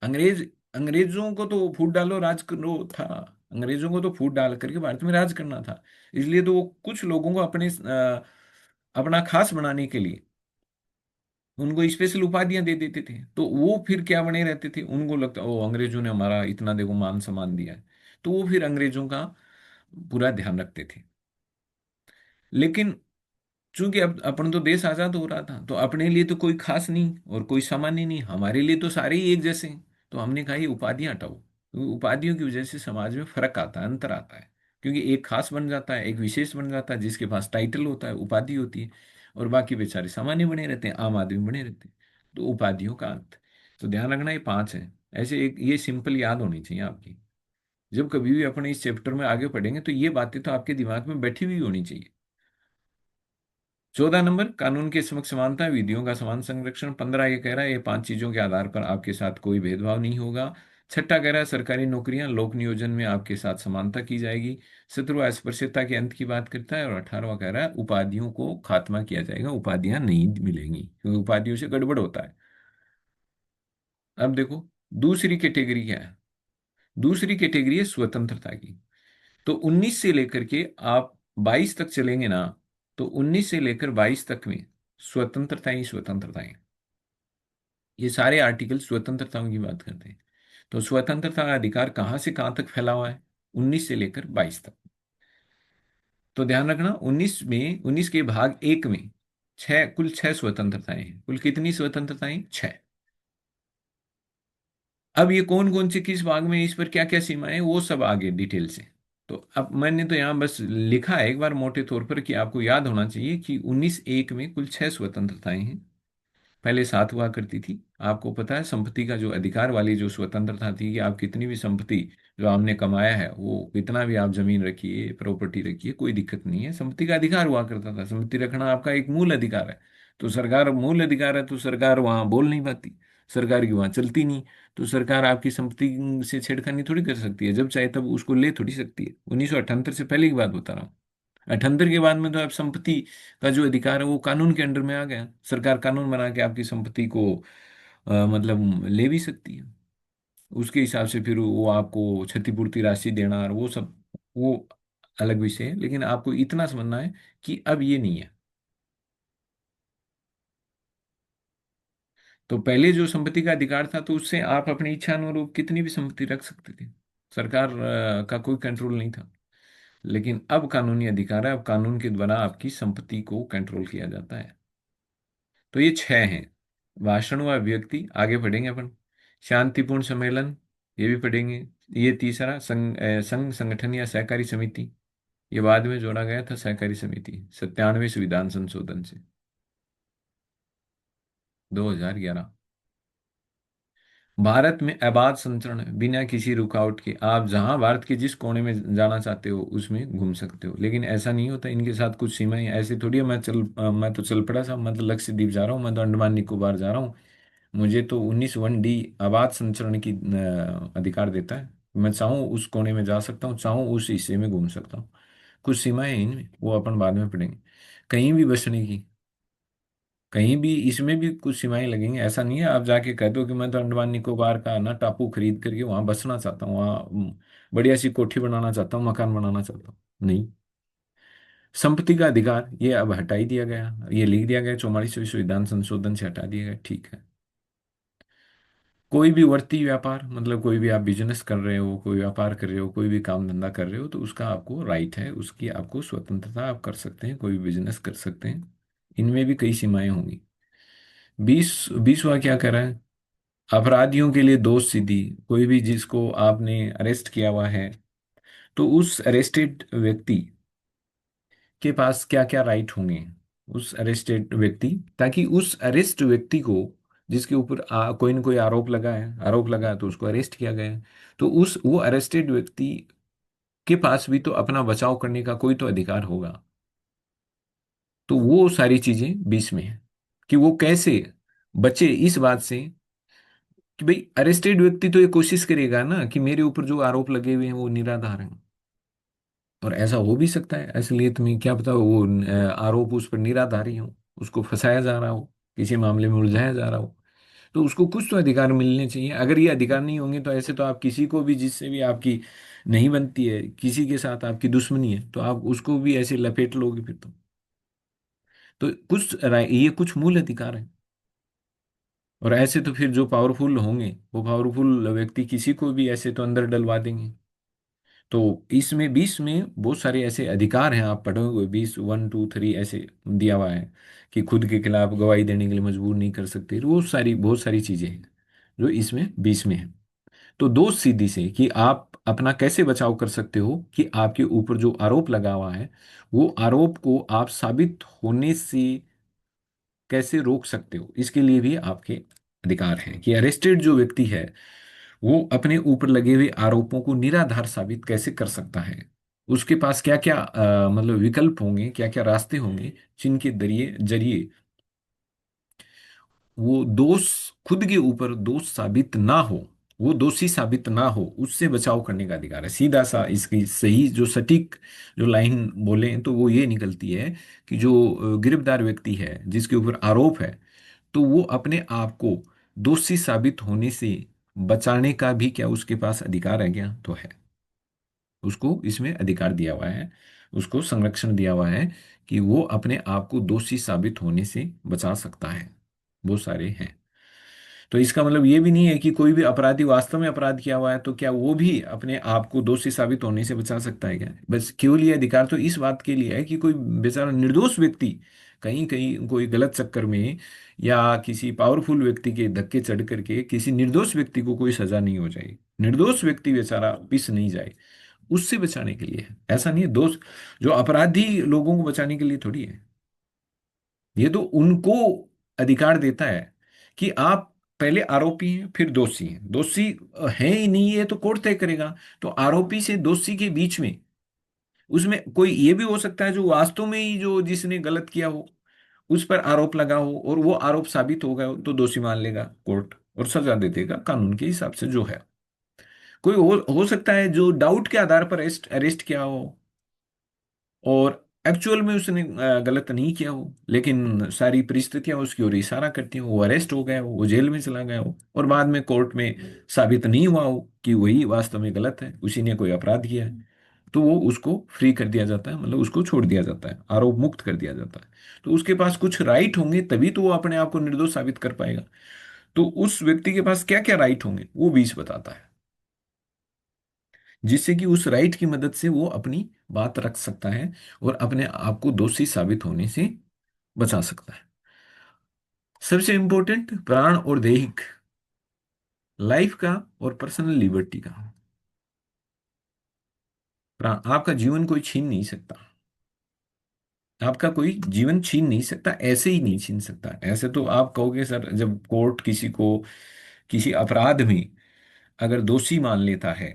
अंग्रेज, अंग्रेजों को तो फूट डालो राज करो था। अंग्रेजों को तो फूट डाल करके भारत में राज करना था। इसलिए तो वो कुछ लोगों को अपने अपना खास बनाने के लिए उनको स्पेशल उपाधियां दे देते थे, तो वो फिर क्या बने रहते थे, उनको लगता ओ अंग्रेजों ने हमारा इतना देखो मान सम्मान दिया है, तो वो फिर अंग्रेजों का पूरा ध्यान रखते थे। लेकिन चूंकि अब अपन तो देश आजाद हो रहा था, तो अपने लिए तो कोई खास नहीं और कोई सामान्य नहीं, हमारे लिए तो सारे ही एक जैसे हैं। तो हमने कहा ये उपाधियां हटाओ, क्योंकि उपाधियों की वजह से समाज में फर्क आता है, अंतर आता है। क्योंकि एक खास बन जाता है, एक विशेष बन जाता है, जिसके पास टाइटल होता है, उपाधि होती है, और बाकी बेचारे सामान्य बने रहते हैं, आम आदमी बने रहते हैं। तो उपाधियों का अंत। तो ध्यान रखना ये पांच है। ऐसे एक ये सिंपल याद होनी चाहिए आपकी। जब कभी भी अपने इस चैप्टर में आगे पढ़ेंगे तो ये बातें तो आपके दिमाग में बैठी हुई होनी चाहिए। 14 नंबर, कानून के समक्ष समानता, विधियों का समान संरक्षण। 15 ये कह रहा है ये पांच चीजों के आधार पर आपके साथ कोई भेदभाव नहीं होगा। छठा कह रहा है सरकारी नौकरियां लोक नियोजन में आपके साथ समानता की जाएगी। 17वां अस्पृश्यता के अंत की बात करता है, और 18वां कह रहा है उपाधियों को खात्मा किया जाएगा, उपाधियां नहीं मिलेंगी क्योंकि उपाधियों से गड़बड़ होता है। अब देखो दूसरी कैटेगरी क्या है। दूसरी कैटेगरी है स्वतंत्रता की। तो 19 से लेकर के आप 22 तक चलेंगे ना, तो 19 से लेकर 22 तक में स्वतंत्रता ही स्वतंत्रता है। ये सारे आर्टिकल स्वतंत्रताओं की बात करते हैं। तो स्वतंत्रता का अधिकार कहां से कहां तक फैला हुआ है, 19 से लेकर 22 तक। तो ध्यान रखना 19 में, 19 के भाग एक में छह, कुल छह स्वतंत्रताएं हैं। कुल कितनी स्वतंत्रताएं, छह। अब ये कौन कौन सी किस भाग में, इस पर क्या क्या सीमाएं, वो सब आगे डिटेल से। तो अब मैंने तो यहाँ बस लिखा है एक बार मोटे तौर पर कि आपको याद होना चाहिए कि 19(1) में कुल छह स्वतंत्रताएं हैं। पहले सात हुआ करती थी। आपको पता है संपत्ति का जो अधिकार वाली जो स्वतंत्रता थी, कि आप कितनी भी संपत्ति जो आपने कमाया है, वो कितना भी आप जमीन रखिए, प्रॉपर्टी रखिए, कोई दिक्कत नहीं है, संपत्ति का अधिकार हुआ करता था। संपत्ति रखना आपका एक मूल अधिकार है। तो सरकार मूल अधिकार है, तो सरकार वहां बोल नहीं पाती, सरकार की वहां चलती नहीं। तो सरकार आपकी संपत्ति से छेड़खानी थोड़ी कर सकती है, जब चाहे तब उसको ले थोड़ी सकती है। 1978 से पहले की बात बता रहा हूँ। 78 के बाद में तो आप संपत्ति का जो अधिकार है वो कानून के अंडर में आ गया। सरकार कानून बना के आपकी संपत्ति को मतलब ले भी सकती है। उसके हिसाब से फिर वो आपको क्षतिपूर्ति राशि देना और वो सब, वो अलग विषय है। लेकिन आपको इतना समझना है कि अब ये नहीं है। तो पहले जो संपत्ति का अधिकार था, तो उससे आप अपनी इच्छा अनुरूप कितनी भी संपत्ति रख सकते थे। सरकार का कोई कंट्रोल नहीं था। लेकिन अब कानूनी अधिकार है, अब कानून के द्वारा आपकी संपत्ति को कंट्रोल किया जाता है। तो ये छह हैं। भाषण व अभिव्यक्ति आगे पढ़ेंगे अपन। शांतिपूर्ण सम्मेलन, ये भी पढ़ेंगे। ये तीसरा संघ संगठन या सहकारी समिति, ये बाद में जोड़ा गया था सहकारी समिति 97वें संविधान संशोधन से, 2011। भारत में अबाध संचरण, बिना किसी रुकावट के आप जहां भारत के जिस कोने में जाना चाहते हो उसमें घूम सकते हो। लेकिन ऐसा नहीं होता, इनके साथ कुछ सीमाएं। ऐसे थोड़ी है मैं तो चल पड़ा साहब, मैं तो लक्षद्वीप जा रहा हूँ, मैं तो अंडमान निकोबार जा रहा हूँ, मुझे तो 19(1)(d) आबाद संचरण की अधिकार देता है। मैं चाहूँ उस कोने में जा सकता हूँ, चाहूँ उस हिस्से में घूम सकता हूँ। कुछ सीमाएं हैं इनमें, वो अपन बाद में पढ़ेंगे। कहीं भी बसने की, कहीं भी इसमें भी कुछ सीमाएं लगेंगी। ऐसा नहीं है आप जाके कह दो कि मैं तो अंडमान निकोबार का ना टापू खरीद करके वहां बसना चाहता हूँ, वहां बढ़िया सी कोठी बनाना चाहता हूँ, मकान बनाना चाहता हूँ, नहीं। संपत्ति का अधिकार ये अब हटा ही दिया गया, ये लिख दिया गया 44वें संविधान संशोधन से हटा दिया गया, ठीक है। कोई भी वर्ती व्यापार, मतलब कोई भी आप बिजनेस कर रहे हो, कोई व्यापार कर रहे हो, कोई भी काम धंधा कर रहे हो, तो उसका आपको राइट है, उसकी आपको स्वतंत्रता, आप कर सकते हैं, कोई भी बिजनेस कर सकते हैं। इनमें भी कई सीमाएं होंगी। 20वां क्या कह रहा है, अपराधियों के लिए दोष सिद्धि। कोई भी जिसको आपने अरेस्ट किया हुआ है, तो उस अरेस्टेड व्यक्ति के पास क्या क्या राइट होंगे, उस अरेस्टेड व्यक्ति, ताकि उस अरेस्ट व्यक्ति को, जिसके ऊपर कोई न कोई आरोप लगा है, आरोप लगा है तो उसको अरेस्ट किया गया है, तो उस वो अरेस्टेड व्यक्ति के पास भी तो अपना बचाव करने का कोई तो अधिकार होगा। तो वो सारी चीजें 20 में है, कि वो कैसे बचे इस बात से, कि भाई अरेस्टेड व्यक्ति तो ये कोशिश करेगा ना कि मेरे ऊपर जो आरोप लगे हुए हैं वो निराधार हैं। और ऐसा हो भी सकता है, इसलिए तुम्हें क्या पता वो आरोप उस पर निराधारी हो, उसको फंसाया जा रहा हो, किसी मामले में उलझाया जा रहा हो। तो उसको कुछ तो अधिकार मिलने चाहिए। अगर ये अधिकार नहीं होंगे तो ऐसे तो आप किसी को भी, जिससे भी आपकी नहीं बनती है, किसी के साथ आपकी दुश्मनी है, तो आप उसको भी ऐसे लपेट लोगे फिर तो। ये कुछ मूल अधिकार है। और ऐसे तो फिर जो पावरफुल होंगे, वो पावरफुल व्यक्ति किसी को भी ऐसे तो अंदर डलवा देंगे। तो इसमें 20 में बहुत सारे ऐसे अधिकार हैं, आप पढ़ोगे 20 1 2 3 ऐसे दिया हुआ है कि खुद के खिलाफ गवाही देने के लिए मजबूर नहीं कर सकते, वो सारी बहुत सारी चीजें हैं जो इसमें 20 में है। तो दोष सीधी से कि आप अपना कैसे बचाव कर सकते हो, कि आपके ऊपर जो आरोप लगा हुआ है वो आरोप को आप साबित होने से कैसे रोक सकते हो, इसके लिए भी आपके अधिकार हैं कि अरेस्टेड जो व्यक्ति है वो अपने ऊपर लगे हुए आरोपों को निराधार साबित कैसे कर सकता है। उसके पास क्या क्या मतलब विकल्प होंगे, क्या क्या रास्ते होंगे जिनके जरिए जरिए वो दोष, खुद के ऊपर दोष साबित ना हो, वो दोषी साबित ना हो, उससे बचाव करने का अधिकार है। सीधा सा इसकी सही जो सटीक जो लाइन बोले तो वो ये निकलती है कि जो गिरफ्तार व्यक्ति है जिसके ऊपर आरोप है, तो वो अपने आप को दोषी साबित होने से बचाने का भी क्या उसके पास अधिकार है? क्या तो है, उसको इसमें अधिकार दिया हुआ है, उसको संरक्षण दिया हुआ है कि वो अपने आप को दोषी साबित होने से बचा सकता है। बहुत सारे हैं। तो इसका मतलब ये भी नहीं है कि कोई भी अपराधी वास्तव में अपराध किया हुआ है तो क्या वो भी अपने आप को दोषी साबित होने से बचा सकता है? क्या बस केवल ये अधिकार तो इस बात के लिए है कि कोई बेचारा निर्दोष व्यक्ति कहीं कहीं कोई गलत चक्कर में या किसी पावरफुल व्यक्ति के धक्के चढ़ करके किसी निर्दोष व्यक्ति को कोई सजा नहीं हो जाए, निर्दोष व्यक्ति बेचारा पिस नहीं जाए, उससे बचाने के लिए है। ऐसा नहीं है दोष जो अपराधी लोगों को बचाने के लिए थोड़ी है। ये तो उनको अधिकार देता है कि आप पहले आरोपी हैं फिर दोषी हैं, दोषी है ही नहीं है तो कोर्ट तय करेगा। तो आरोपी से दोषी के बीच में उसमें कोई ये भी हो सकता है जो वास्तव में ही जो जिसने गलत किया हो उस पर आरोप लगा हो और वो आरोप साबित हो गया हो तो दोषी मान लेगा कोर्ट और सजा दे देगा कानून के हिसाब से जो है। कोई हो सकता है जो डाउट के आधार पर अरेस्ट अरेस्ट किया हो और एक्चुअल में उसने गलत नहीं किया हो, लेकिन सारी परिस्थितियां उसकी ओर इशारा करती हो, वो अरेस्ट हो गया हो, वो जेल में चला गया हो और बाद में कोर्ट में साबित नहीं हुआ हो कि वही वास्तव में गलत है, उसी ने कोई अपराध किया है, तो वो उसको फ्री कर दिया जाता है, मतलब उसको छोड़ दिया जाता है, आरोप मुक्त कर दिया जाता है। तो उसके पास कुछ राइट होंगे तभी तो वो अपने आप को निर्दोष साबित कर पाएगा। तो उस व्यक्ति के पास क्या क्या राइट होंगे वो बीस बताता है, जिससे कि उस राइट की मदद से वो अपनी बात रख सकता है और अपने आप को दोषी साबित होने से बचा सकता है। सबसे इंपॉर्टेंट प्राण और दैहिक लाइफ का और पर्सनल लिबर्टी का। प्राण आपका जीवन कोई छीन नहीं सकता, आपका कोई जीवन छीन नहीं सकता, ऐसे ही नहीं छीन सकता। ऐसे तो आप कहोगे सर जब कोर्ट किसी को किसी अपराध में अगर दोषी मान लेता है,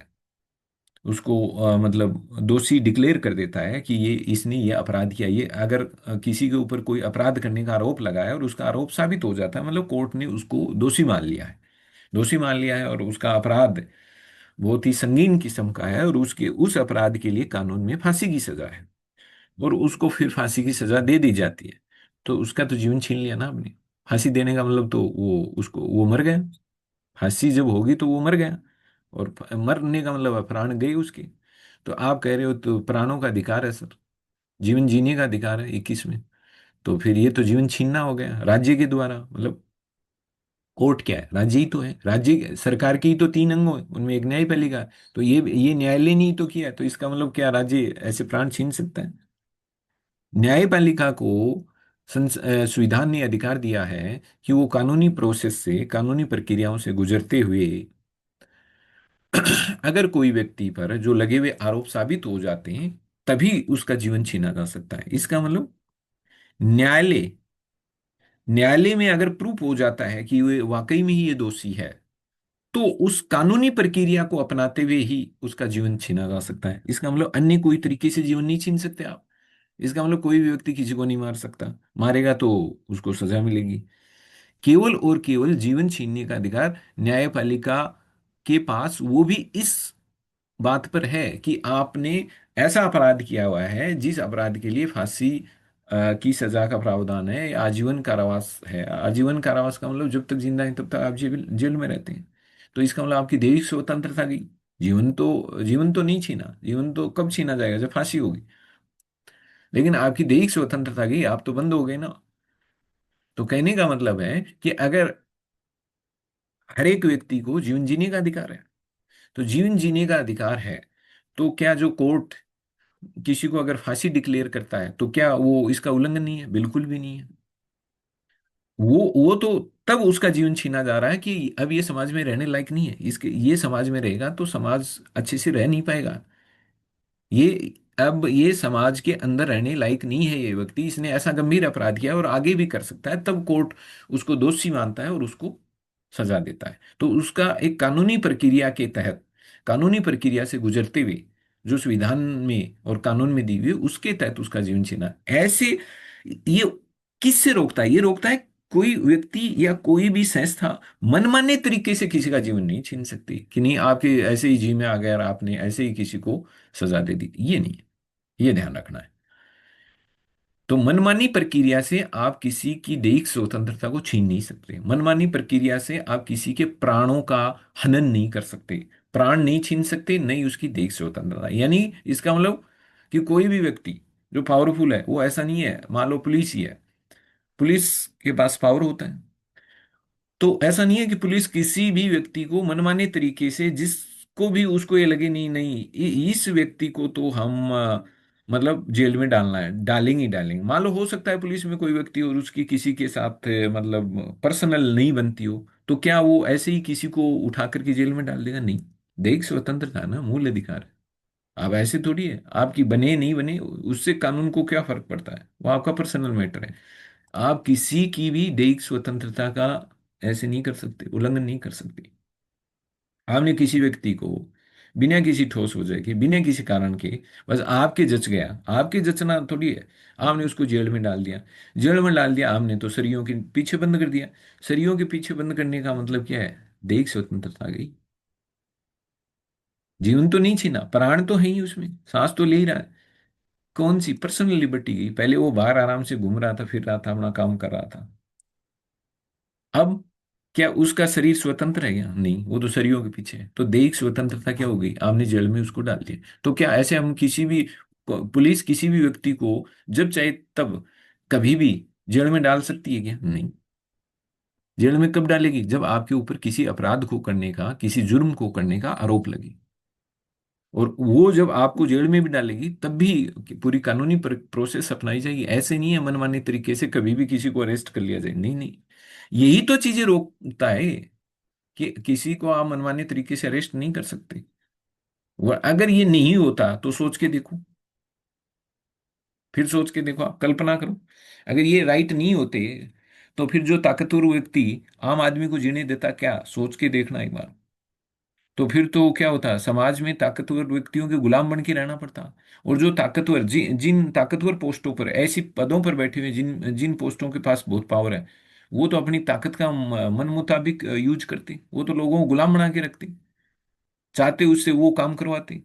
उसको मतलब दोषी डिक्लेयर कर देता है कि ये इसने ये अपराध किया, ये अगर किसी के ऊपर कोई अपराध करने का आरोप लगा है और उसका आरोप साबित हो जाता है, मतलब कोर्ट ने उसको दोषी मान लिया है, दोषी मान लिया है और उसका अपराध बहुत ही संगीन किस्म का है और उसके उस अपराध के लिए कानून में फांसी की सजा है और उसको फिर फांसी की सजा दे दी जाती है, तो उसका तो जीवन छीन लिया ना आपने। फांसी देने का मतलब तो वो उसको वो मर गया, फांसी जब होगी तो वो मर गया और मरने का मतलब है प्राण गए उसके। तो आप कह रहे हो तो प्राणों का अधिकार है सर, जीवन जीने का अधिकार है 21 में, तो फिर ये तो जीवन छीनना हो गया राज्य के द्वारा। मतलब कोर्ट क्या है? राज्य ही तो है, राज्य सरकार की ही तो तीन अंग है, उनमें एक न्यायपालिका है। तो ये न्यायालय ने ही तो किया है, तो इसका मतलब क्या राज्य ऐसे प्राण छीन सकता है? न्यायपालिका को संविधान ने अधिकार दिया है कि वो कानूनी प्रोसेस से, कानूनी प्रक्रियाओं से गुजरते हुए अगर कोई व्यक्ति पर जो लगे हुए आरोप साबित हो जाते हैं तभी उसका जीवन छीना जा सकता है। इसका मतलब न्यायालय न्यायालय में अगर प्रूफ हो जाता है कि वे वाकई में ही ये दोषी है, तो उस कानूनी प्रक्रिया को अपनाते हुए ही उसका जीवन छीना जा सकता है। इसका मतलब अन्य कोई तरीके से जीवन नहीं छीन सकते आप। इसका मतलब कोई भी व्यक्ति किसी को नहीं मार सकता, मारेगा तो उसको सजा मिलेगी। केवल और केवल जीवन छीनने का अधिकार न्यायपालिका के पास वो भी इस बात पर है कि आपने ऐसा अपराध किया हुआ है जिस अपराध के लिए फांसी की सजा का प्रावधान है या आजीवन कारावास है। आजीवन कारावास का मतलब जब तक जिंदा है तब तक आप जेल जेल में रहते हैं। तो इसका मतलब आपकी दैहिक स्वतंत्रता गई, जीवन तो नहीं छीना, जीवन तो कब छीना जाएगा? जब फांसी होगी। लेकिन आपकी दैहिक स्वतंत्रता गई, आप तो बंद हो गए ना। तो कहने का मतलब है कि अगर हर एक व्यक्ति को जीवन जीने का अधिकार है। तो जीवन जीने का अधिकार है, तो क्या जो कोर्ट किसी को अगर फांसी डिक्लेयर करता है तो क्या वो इसका उल्लंघन नहीं है? बिल्कुल भी नहीं है। वो तो तब उसका जीवन छीना जा रहा है कि अब ये समाज में रहने लायक नहीं है, इसके ये समाज में रहेगा तो समाज अच्छे से रह नहीं पाएगा। ये अब ये समाज के अंदर रहने लायक नहीं है, ये व्यक्ति, इसने ऐसा गंभीर अपराध किया और आगे भी कर सकता है, तब कोर्ट उसको दोषी मानता है और उसको सजा देता है। तो उसका एक कानूनी प्रक्रिया के तहत, कानूनी प्रक्रिया से गुजरते हुए जो संविधान में और कानून में दी हुई है, उसके तहत उसका जीवन छीना ऐसे, ये किससे रोकता है? ये रोकता है कोई व्यक्ति या कोई भी संस्था मनमाने तरीके से किसी का जीवन नहीं छीन सकती कि नहीं आपके ऐसे ही जी में आ गया और आपने ऐसे ही किसी को सजा दे दी, ये नहीं है। ये ध्यान रखना है। तो मनमानी प्रक्रिया से आप किसी की दैहिक स्वतंत्रता को छीन नहीं सकते, मनमानी प्रक्रिया से आप किसी के प्राणों का हनन नहीं कर सकते, प्राण नहीं छीन सकते, नहीं उसकी दैहिक स्वतंत्रता। यानी इसका मतलब कि कोई भी व्यक्ति जो पावरफुल है, वो ऐसा नहीं है, मान लो पुलिस ही है, पुलिस के पास पावर होता है, तो ऐसा नहीं है कि पुलिस किसी भी व्यक्ति को मनमाने तरीके से, जिसको भी उसको ये लगे नहीं नहीं इस व्यक्ति को तो हम मतलब जेल में डालना है, डालेंगे ही डालेंगे। मान लो हो सकता है पुलिस में कोई व्यक्ति और उसकी किसी के साथ मतलब पर्सनल नहीं बनती हो, तो क्या वो ऐसे ही किसी को उठा करके जेल में डाल देगा? नहीं। देख स्वतंत्रता है ना, मूल अधिकार है। आप ऐसे थोड़ी है, आपकी बने नहीं बने उससे कानून को क्या फर्क पड़ता है, वो आपका पर्सनल मैटर है। आप किसी की भी दैहिक स्वतंत्रता का ऐसे नहीं कर सकते, उल्लंघन नहीं कर सकते। आपने किसी व्यक्ति को बिना किसी ठोस वजह के, बिना किसी कारण के, बस आपके जच गया, आपके जचना थोड़ी है, आपने उसको जेल में डाल दिया। जेल में डाल दिया आपने तो सरियों के पीछे बंद कर दिया। सरियों के पीछे बंद करने का मतलब क्या है? दैहिक स्वतंत्रता आ गई। जीवन तो नहीं छीना, प्राण तो है ही उसमें, सांस तो ले ही रहा है। कौन सी पर्सनल लिबर्टी गई? पहले वो बाहर आराम से घूम रहा था, फिर रहा था, अपना काम कर रहा था। अब क्या उसका शरीर स्वतंत्र है क्या? नहीं, वो तो शरीरों के पीछे है। तो दैहिक स्वतंत्रता क्या हो गई? आपने जेल में उसको डाल दिया। तो क्या ऐसे हम किसी भी, पुलिस किसी भी व्यक्ति को जब चाहे तब कभी भी जेल में डाल सकती है क्या? नहीं। जेल में कब डालेगी? जब आपके ऊपर किसी अपराध को करने का, किसी जुर्म को करने का आरोप लगे। और वो जब आपको जेल में भी डालेगी तब भी पूरी कानूनी प्रोसेस अपनाई जाएगी। ऐसे नहीं है मनमाने तरीके से कभी भी किसी को अरेस्ट कर लिया जाए, नहीं नहीं। यही तो चीजें रोकता है कि किसी को आप मनमाने तरीके से अरेस्ट नहीं कर सकते। और अगर ये नहीं होता तो सोच के देखो, फिर सोच के देखो, आप कल्पना करो, अगर ये राइट नहीं होते तो फिर जो ताकतवर व्यक्ति आम आदमी को जीने देता, क्या सोच के देखना एक बार। तो फिर तो क्या होता, समाज में ताकतवर व्यक्तियों के गुलाम बन के रहना पड़ता। और जो ताकतवर जिन ताकतवर पोस्टों पर, ऐसी पदों पर बैठे हुए, जिन जिन पोस्टों के पास बहुत पावर है, वो तो अपनी ताकत का मन मुताबिक यूज करते, वो तो लोगों को गुलाम बना के रखते, चाहते उससे वो काम करवाते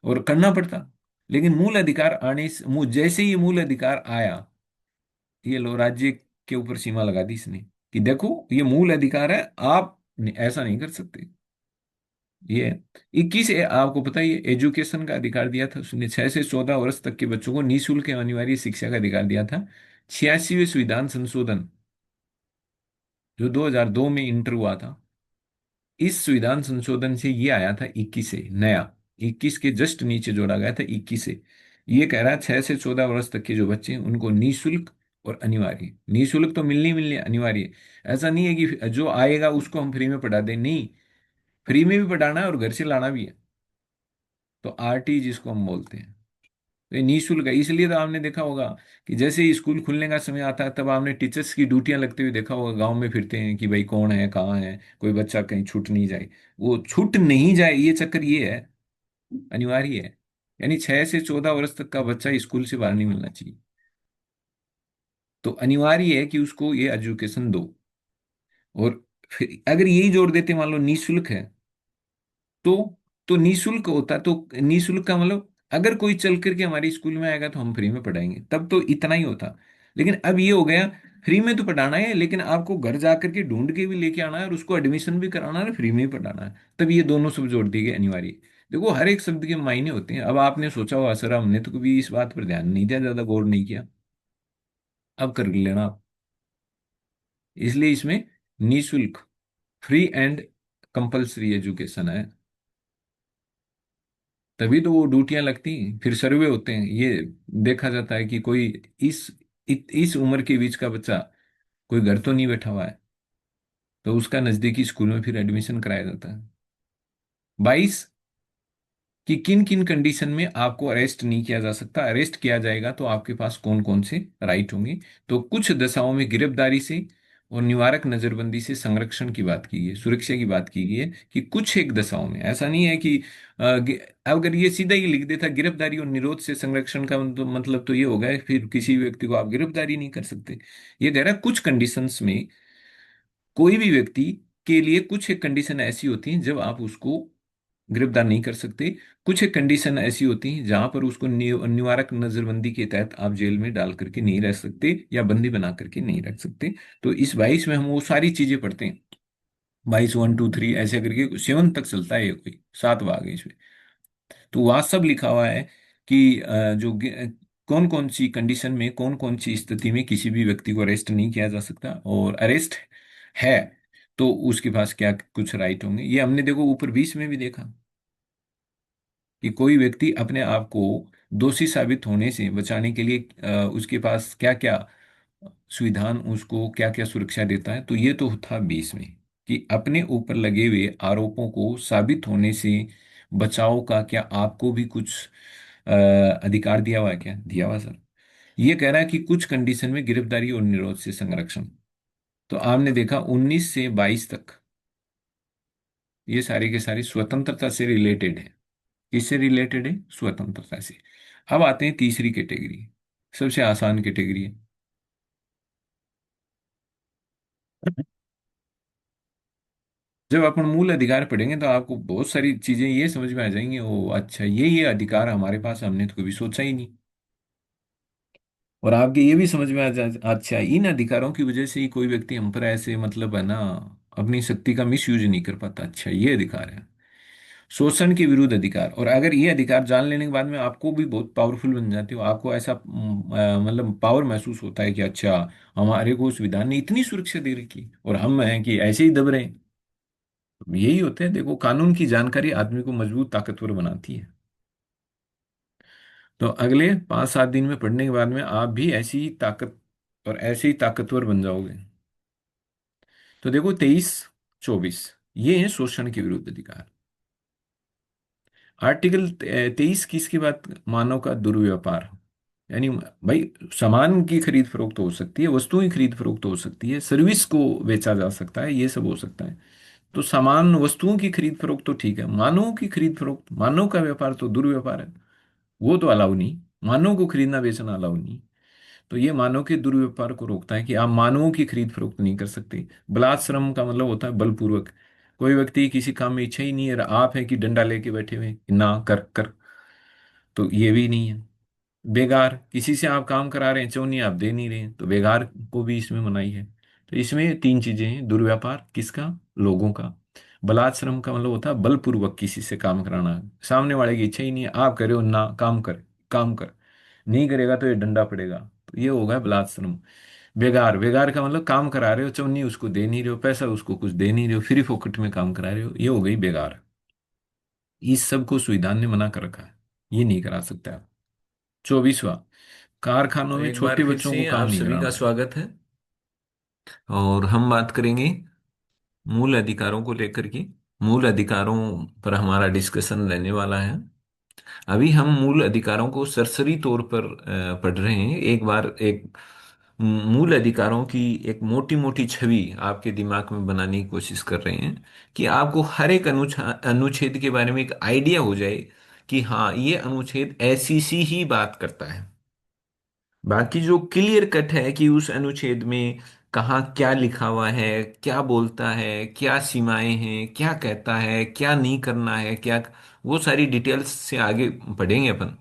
और करना पड़ता। लेकिन मूल अधिकार आने से, जैसे ही ये मूल अधिकार आया, ये लो राज्य के ऊपर सीमा लगा दी इसने कि देखो ये मूल अधिकार है, आप ऐसा नहीं कर सकते। ये 21, आपको पता ही है, एजुकेशन का अधिकार दिया था उसने, 6 से 14 वर्ष तक के बच्चों को निःशुल्क एवं अनिवार्य शिक्षा का अधिकार दिया था। 86वें संविधान संशोधन जो 2002 में इंटर हुआ था, इस संविधान संशोधन से ये आया था 21 से, नया 21 के जस्ट नीचे जोड़ा गया था 21 से। ये कह रहा है 6 से 14 वर्ष तक के जो बच्चे हैं उनको निःशुल्क और अनिवार्य, निःशुल्क तो मिलनी मिलनी, अनिवार्य ऐसा नहीं है कि जो आएगा उसको हम फ्री में पढ़ा दें, नहीं, फ्री में भी पढ़ाना है और घर से लाना भी है। तो आरटी जिसको हम बोलते हैं, तो ये निःशुल्क है। इसलिए तो आपने देखा होगा कि जैसे ही स्कूल खुलने का समय आता है तब आपने टीचर्स की ड्यूटियां लगते हुए देखा होगा, गांव में फिरते हैं कि भाई कौन है, कहाँ है, कोई बच्चा कहीं छूट नहीं जाए। वो छूट नहीं जाए ये चक्कर ये है, अनिवार्य है। यानी 6 से 14 वर्ष तक का बच्चा स्कूल से बाहर नहीं मिलना चाहिए। तो अनिवार्य है कि उसको ये एजुकेशन दो। और फिर अगर यही जोड़ देते, मान लो निःशुल्क है, तो तो निःशुल्क होता, तो निःशुल्क का मतलब अगर कोई चल करके हमारे स्कूल में आएगा तो हम फ्री में पढ़ाएंगे, तब तो इतना ही होता। लेकिन अब ये हो गया, फ्री में तो पढ़ाना है लेकिन आपको घर जा करके ढूंढ के भी लेके आना है और उसको एडमिशन भी कराना है, फ्री में ही पढ़ाना है। तब ये दोनों सब जोड़ दिए गए, अनिवार्य। देखो हर एक शब्द के मायने होते हैं। अब आपने सोचा होगा सर हमने तो कभी इस बात पर ध्यान नहीं दिया, ज्यादा गौर नहीं किया, अब कर लेना आप। इसलिए इसमें निःशुल्क फ्री एंड कंपल्सरी एजुकेशन है, तभी तो वो ड्यूटियां लगती हैं, फिर सर्वे होते हैं, ये देखा जाता है कि कोई इस इस उम्र के बीच का बच्चा कोई घर तो नहीं बैठा हुआ है, तो उसका नजदीकी स्कूल में फिर एडमिशन कराया जाता है। 22, कि किन किन कंडीशन में आपको अरेस्ट नहीं किया जा सकता, अरेस्ट किया जाएगा तो आपके पास कौन कौन से राइट होंगे। तो कुछ दशाओं में गिरफ्तारी से और निवारक नजरबंदी से संरक्षण की बात की गई है, सुरक्षा की बात की गई है, कि कुछ एक दशाओं में, ऐसा नहीं है कि अगर ये सीधा ही लिख देता गिरफ्तारी और निरोध से संरक्षण का मतलब तो ये होगा फिर किसी व्यक्ति को आप गिरफ्तारी नहीं कर सकते। ये कह रहा है कुछ कंडीशंस में कोई भी व्यक्ति के लिए कुछ एक कंडीशन ऐसी होती हैं जब आप उसको गिरफ्तार नहीं कर सकते। कुछ एक कंडीशन ऐसी होती हैं जहां पर उसको निवारक नजरबंदी के तहत आप जेल में डाल करके नहीं रह सकते या बंदी बना करके नहीं रख सकते। तो इस 22 में हम वो सारी चीजें पढ़ते हैं। 22 1 2 3 ऐसे करके 7 तक चलता है, ये कोई 7 भाग है इसमें। तो वहां सब लिखा हुआ है कि कौन कौन सी कंडीशन में कौन कौन सी स्थिति में किसी भी व्यक्ति को अरेस्ट नहीं किया जा सकता, और अरेस्ट है तो उसके पास क्या कुछ राइट होंगे। ये हमने देखो ऊपर 20 में भी देखा कि कोई व्यक्ति अपने आप को दोषी साबित होने से बचाने के लिए उसके पास क्या क्या संविधान उसको क्या क्या सुरक्षा देता है। तो ये तो था 20 में, कि अपने ऊपर लगे हुए आरोपों को साबित होने से बचाव का क्या आपको भी कुछ अ, अधिकार दिया हुआ है, क्या दिया हुआ सर। ये कह रहा है कि कुछ कंडीशन में गिरफ्तारी और निरोध से संरक्षण। तो आपने देखा 19 से 22 तक ये सारे के सारे स्वतंत्रता से रिलेटेड है। किससे रिलेटेड है? स्वतंत्रता से। अब आते हैं तीसरी कैटेगरी, सबसे आसान कैटेगरी है। जब अपन मूल अधिकार पढ़ेंगे तो आपको बहुत सारी चीजें ये समझ में आ जाएंगी, ओ अच्छा ये अधिकार हमारे पास है, हमने तो कभी सोचा ही नहीं। और आपके ये भी समझ में आ जा, अच्छा इन अधिकारों की वजह से ही कोई व्यक्ति हम पर ऐसे मतलब है ना अपनी शक्ति का मिस यूज नहीं कर पाता, अच्छा ये अधिकार है। शोषण के विरुद्ध अधिकार, और अगर ये अधिकार जान लेने के बाद में आपको भी बहुत पावरफुल बन जाते हो, आपको ऐसा मतलब पावर महसूस होता है कि अच्छा हमारे को उस विधान ने इतनी सुरक्षा दे रखी और हम हैं कि ऐसे ही दब रहे हैं। यही होते हैं, देखो कानून की जानकारी आदमी को मजबूत ताकतवर बनाती है। तो अगले 5 7 दिन में पढ़ने के बाद में आप भी ऐसी ही ताकत और ऐसे ही ताकतवर बन जाओगे। तो देखो 23 24 ये है शोषण के विरुद्ध अधिकार। आर्टिकल 23 किसकी बात? मानव का दुर्व्यापार, यानी भाई सामान की खरीद फरोख्त हो सकती है, वस्तुओं की खरीद फरोख्त हो सकती है, सर्विस को बेचा जा सकता है, ये सब हो सकता है। तो सामान वस्तुओं की खरीद फरोख्त तो ठीक है, मानवों की खरीद फरोख्त, मानव का व्यापार तो दुर्व्यापार है, वो तो अलाउ नहीं। मानव को खरीदना बेचना अलाउ नहीं। तो ये मानव के दुर्व्यापार को रोकता है कि आप मानवों की खरीद फरोख्त नहीं कर सकते। बलात् श्रम का मतलब होता है बलपूर्वक, कोई व्यक्ति किसी काम में इच्छा ही नहीं है, आप है कि डंडा लेके बैठे हुए हैं कि ना कर कर, तो ये भी नहीं है। बेगार, किसी से आप काम करा रहे हैं, चौनी आप दे नहीं रहे हैं, तो बेगार को भी इसमें मनाही है। तो इसमें 3 चीजें हैं, दुर्व्यापार किसका? लोगों का। बलात् श्रम का मतलब होता है बलपूर्वक किसी से काम कराना, सामने वाले की इच्छा ही नहीं है, आप करे हो ना काम कर, काम कर, नहीं करेगा तो ये डंडा पड़ेगा, तो ये होगा बलात् श्रम। बेगार, बेगार का मतलब काम करा रहे हो, चौनी उसको दे नहीं रहे हो, पैसा उसको कुछ दे नहीं रहे हो, फ्री फोकट में काम करा रहे हो, ये हो गई बेगार। इस सब को संविधान ने मना कर रखा है, ये नहीं करा सकते आप। 24वां, कारखानों तो में एक बार छोटे फिर बच्चों को से काम आप नहीं सभी का कराना। स्वागत है और हम बात करेंगे मूल अधिकारों को लेकर के। मूल अधिकारों पर हमारा डिस्कशन रहने वाला है। अभी हम मूल अधिकारों को सरसरी तौर पर पढ़ रहे हैं। एक बार एक मूल अधिकारों की एक मोटी मोटी छवि आपके दिमाग में बनाने की कोशिश कर रहे हैं, कि आपको हर एक अनुच्छेद के बारे में एक आइडिया हो जाए कि हाँ ये अनुच्छेद ऐसी सी ही बात करता है। बाकी जो क्लियर कट है कि उस अनुच्छेद में कहाँ क्या लिखा हुआ है, क्या बोलता है, क्या सीमाएं हैं, क्या कहता है, क्या नहीं करना है, क्या, वो सारी डिटेल्स से आगे पढ़ेंगे अपन।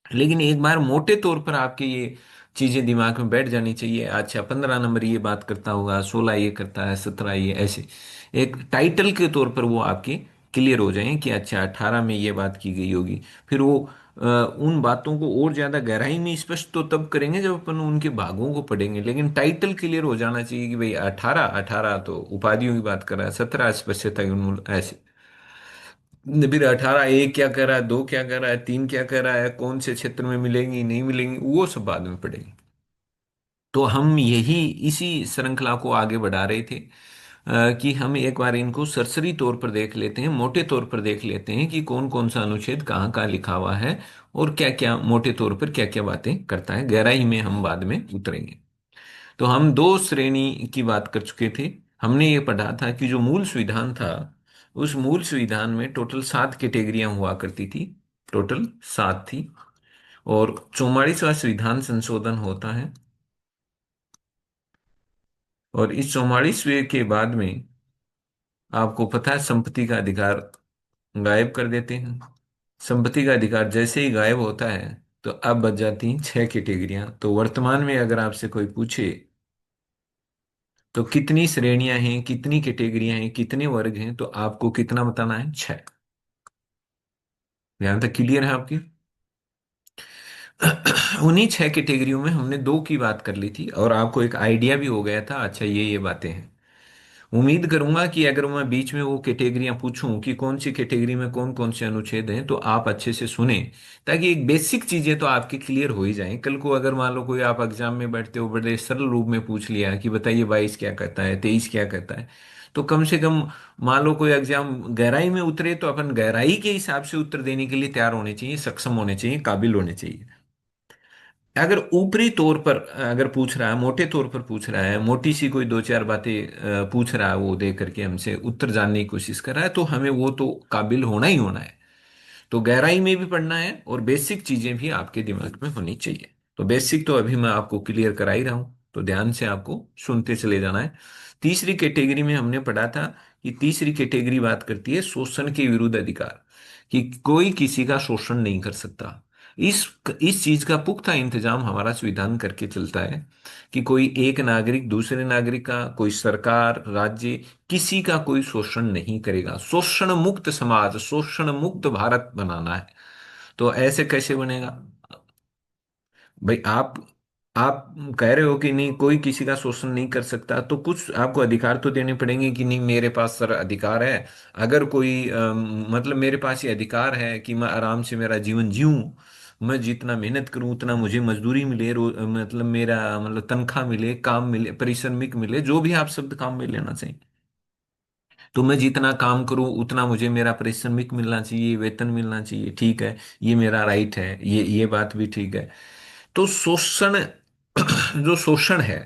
लेकिन एक बार मोटे तौर पर आपके ये चीजें दिमाग में बैठ जानी चाहिए। अच्छा 15 नंबर ये बात करता होगा, 16 ये करता है, 17 ये ऐसे, एक टाइटल के तौर पर वो आपके क्लियर हो जाएं कि अच्छा 18 में ये बात की गई होगी। फिर वो उन बातों को और ज्यादा गहराई में स्पष्ट तो तब करेंगे जब अपन उनके भागों को पढ़ेंगे, लेकिन टाइटल क्लियर हो जाना चाहिए कि भाई 18, 18 तो उपाधियों की बात कर रहा है, 17 स्पष्टता उन्मूलन ऐसे। फिर 18 एक क्या कर रहा है, दो क्या कर रहा है, तीन क्या कर रहा है, कौन से क्षेत्र में मिलेंगी नहीं मिलेंगी, वो सब बाद में पढ़ेंगे। तो हम यही इसी श्रृंखला को आगे बढ़ा रहे थे, कि हम एक बार इनको सरसरी तौर पर देख लेते हैं, मोटे तौर पर देख लेते हैं कि कौन कौन सा अनुच्छेद कहाँ कहाँ लिखा हुआ है और क्या क्या मोटे तौर पर क्या क्या बातें करता है। गहराई में हम बाद में उतरेंगे। तो हम दो श्रेणी की बात कर चुके थे। हमने ये पढ़ा था कि जो मूल संविधान था, उस मूल संविधान में टोटल 7 कैटेगरियां हुआ करती थी, टोटल 7 थी। और 44वां संविधान संशोधन होता है, और इस 44वें के बाद में आपको पता है संपत्ति का अधिकार गायब कर देते हैं। संपत्ति का अधिकार जैसे ही गायब होता है तो अब बच जाती हैं 6 कैटेगरियां। तो वर्तमान में अगर आपसे कोई पूछे तो कितनी श्रेणियां हैं, कितनी कैटेगरियां हैं, कितने वर्ग हैं, तो आपको कितना बताना है? 6। यहां तक क्लियर है आपकी? उन्हीं 6 कैटेगरियों में हमने दो की बात कर ली थी और आपको एक आइडिया भी हो गया था, अच्छा ये बातें हैं। उम्मीद करूंगा कि अगर मैं बीच में वो कैटेगरियां पूछूं कि कौन सी कैटेगरी में कौन कौन से अनुच्छेद हैं, तो आप अच्छे से सुने, ताकि एक बेसिक चीजें तो आपकी क्लियर हो ही जाएं। कल को अगर मान लो कोई आप एग्जाम में बैठते हो, बड़े सरल रूप में पूछ लिया कि बताइए 22 क्या करता है, 23 क्या करता है, तो कम से कम मान लो कोई एग्जाम गहराई में उतरे तो अपन गहराई के हिसाब से उत्तर देने के लिए तैयार होने चाहिए, सक्षम होने चाहिए, काबिल होने चाहिए। अगर ऊपरी तौर पर अगर पूछ रहा है, मोटे तौर पर पूछ रहा है, मोटी सी कोई दो चार बातें पूछ रहा है, वो दे करके हमसे उत्तर जानने की कोशिश कर रहा है, तो हमें वो तो काबिल होना ही होना है। तो गहराई में भी पढ़ना है और बेसिक चीजें भी आपके दिमाग में होनी चाहिए। तो बेसिक तो अभी मैं आपको क्लियर करा ही रहा हूं, तो ध्यान से आपको सुनते चले जाना है। तीसरी कैटेगरी में हमने पढ़ा था कि तीसरी कैटेगरी बात करती है शोषण के विरुद्ध अधिकार, कि कोई किसी का शोषण नहीं कर सकता। इस इस चीज का पुख्ता इंतजाम हमारा संविधान करके चलता है कि कोई एक नागरिक दूसरे नागरिक का, कोई सरकार, राज्य, किसी का कोई शोषण नहीं करेगा। शोषण मुक्त समाज, शोषण मुक्त भारत बनाना है। तो ऐसे कैसे बनेगा भाई? आप कह रहे हो कि नहीं कोई किसी का शोषण नहीं कर सकता, तो कुछ आपको अधिकार तो देने पड़ेंगे कि नहीं मेरे पास सर अधिकार है। अगर कोई मतलब मेरे पास ये अधिकार है कि मैं आराम से मेरा जीवन जीऊं, मैं जितना मेहनत करूं उतना मुझे मजदूरी मिले, मतलब मेरा मतलब तनख्वाह मिले, काम मिले, पारिश्रमिक मिले, जो भी आप शब्द काम में लेना चाहिए, तो मैं जितना काम करूं उतना मुझे मेरा पारिश्रमिक मिलना चाहिए, वेतन मिलना चाहिए, ठीक है, ये मेरा राइट है, ये बात भी ठीक है। तो शोषण जो शोषण है,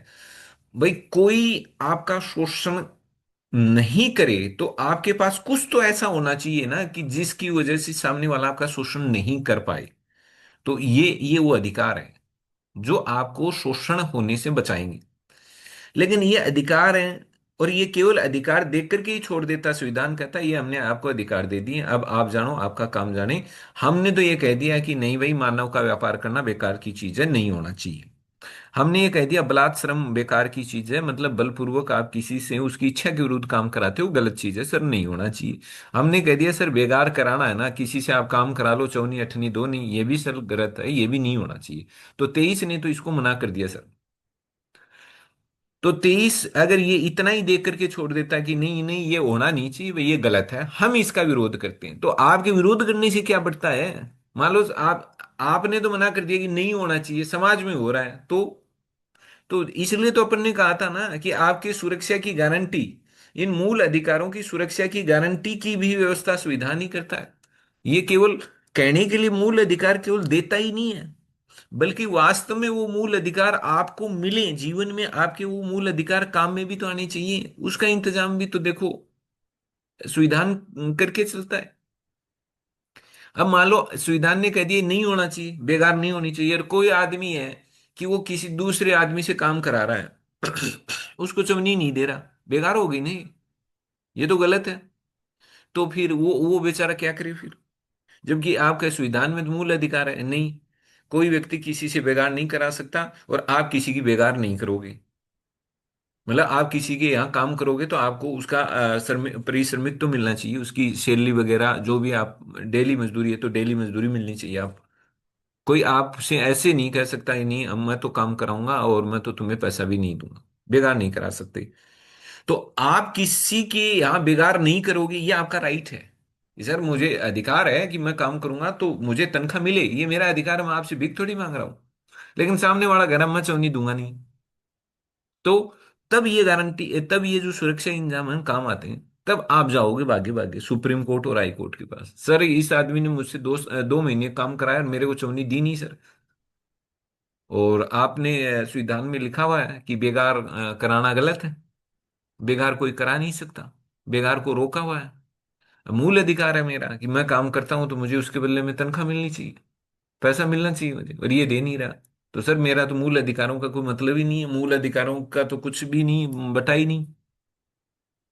भाई कोई आपका शोषण नहीं करे तो आपके पास कुछ तो ऐसा होना चाहिए ना कि जिसकी वजह से सामने वाला आपका शोषण नहीं कर पाए। तो ये वो अधिकार है जो आपको शोषण होने से बचाएंगे। लेकिन ये अधिकार हैं, और ये केवल अधिकार देख करके ही छोड़ देता संविधान, कहता है ये हमने आपको अधिकार दे दिए, अब आप जानो, आपका काम जाने। हमने तो ये कह दिया कि नहीं भाई, मानव का व्यापार करना बेकार की चीज है, नहीं होना चाहिए। हमने ये कह दिया बलात् श्रम बेकार की चीज है, मतलब बलपूर्वक आप किसी से उसकी इच्छा के विरुद्ध काम कराते हो, गलत चीज है सर, नहीं होना चाहिए। हमने कह दिया सर बेगार कराना है ना, किसी से आप काम करा लो, चौनी अठनी दो नहीं, ये भी सर गलत है, ये भी नहीं होना चाहिए। तो 23 ने तो इसको मना कर दिया सर। तो 23 अगर ये इतना ही देख करके छोड़ देता कि नहीं नहीं ये होना नहीं चाहिए भाई, ये गलत है, हम इसका विरोध करते हैं, तो आपके विरोध करने से क्या बढ़ता है? मान लो आपने तो मना कर दिया कि नहीं होना चाहिए, समाज में हो रहा है, तो इसलिए तो अपन ने कहा था ना कि आपकी सुरक्षा की गारंटी, इन मूल अधिकारों की सुरक्षा की गारंटी की भी व्यवस्था संविधान ही करता है। ये केवल कहने के लिए मूल अधिकार केवल देता ही नहीं है, बल्कि वास्तव में वो मूल अधिकार आपको मिले, जीवन में आपके वो मूल अधिकार काम में भी तो आने चाहिए, उसका इंतजाम भी तो देखो संविधान करके चलता है। अब मान लो संविधान ने कह दिया नहीं होना चाहिए, बेगार नहीं होनी चाहिए, और कोई आदमी है कि वो किसी दूसरे आदमी से काम करा रहा है उसको चवनी नहीं दे रहा, बेगार हो गई नहीं? ये तो गलत है। तो फिर वो बेचारा क्या करे फिर? जबकि आपके संविधान में तो मूल अधिकार है नहीं, कोई व्यक्ति किसी से बेगार नहीं करा सकता, और आप किसी की बेगार नहीं करोगे। मतलब आप किसी के यहाँ काम करोगे तो आपको उसका पारिश्रमिक तो मिलना चाहिए, उसकी सैलरी वगैरह जो भी, आप डेली मजदूरी है तो डेली मजदूरी मिलनी चाहिए आप। कोई आपसे ऐसे नहीं कह सकता ही नहीं, अब मैं तो काम कराऊंगा और मैं तो तुम्हें पैसा भी नहीं दूंगा, बेगार नहीं करा सकते। तो आप किसी के यहाँ बेगार नहीं करोगे, ये आपका राइट है। सर मुझे अधिकार है कि मैं काम करूंगा तो मुझे तनख्वाह मिले, ये मेरा अधिकार है, मैं आपसे भीख थोड़ी मांग रहा हूं। लेकिन सामने वाला कह रहा मैं चौनी दूंगा नहीं, तो तब ये गारंटी, तब ये जो सुरक्षा इंतजाम है काम आते हैं। तब आप जाओगे भागे भागे सुप्रीम कोर्ट और हाई कोर्ट के पास, सर इस आदमी ने मुझसे 2 महीने काम कराया और मेरे को चौनी दी नहीं सर। और आपने संविधान में लिखा हुआ है कि बेगार कराना गलत है, बेगार कोई करा नहीं सकता, बेगार को रोका हुआ है। मूल अधिकार है मेरा कि मैं काम करता हूं तो मुझे उसके बदले में तनख्वाह मिलनी चाहिए, पैसा मिलना चाहिए मुझे, और ये दे नहीं रहा। तो सर मेरा तो मूल अधिकारों का कोई मतलब ही नहीं है, मूल अधिकारों का तो कुछ भी नहीं, बटा ही नहीं।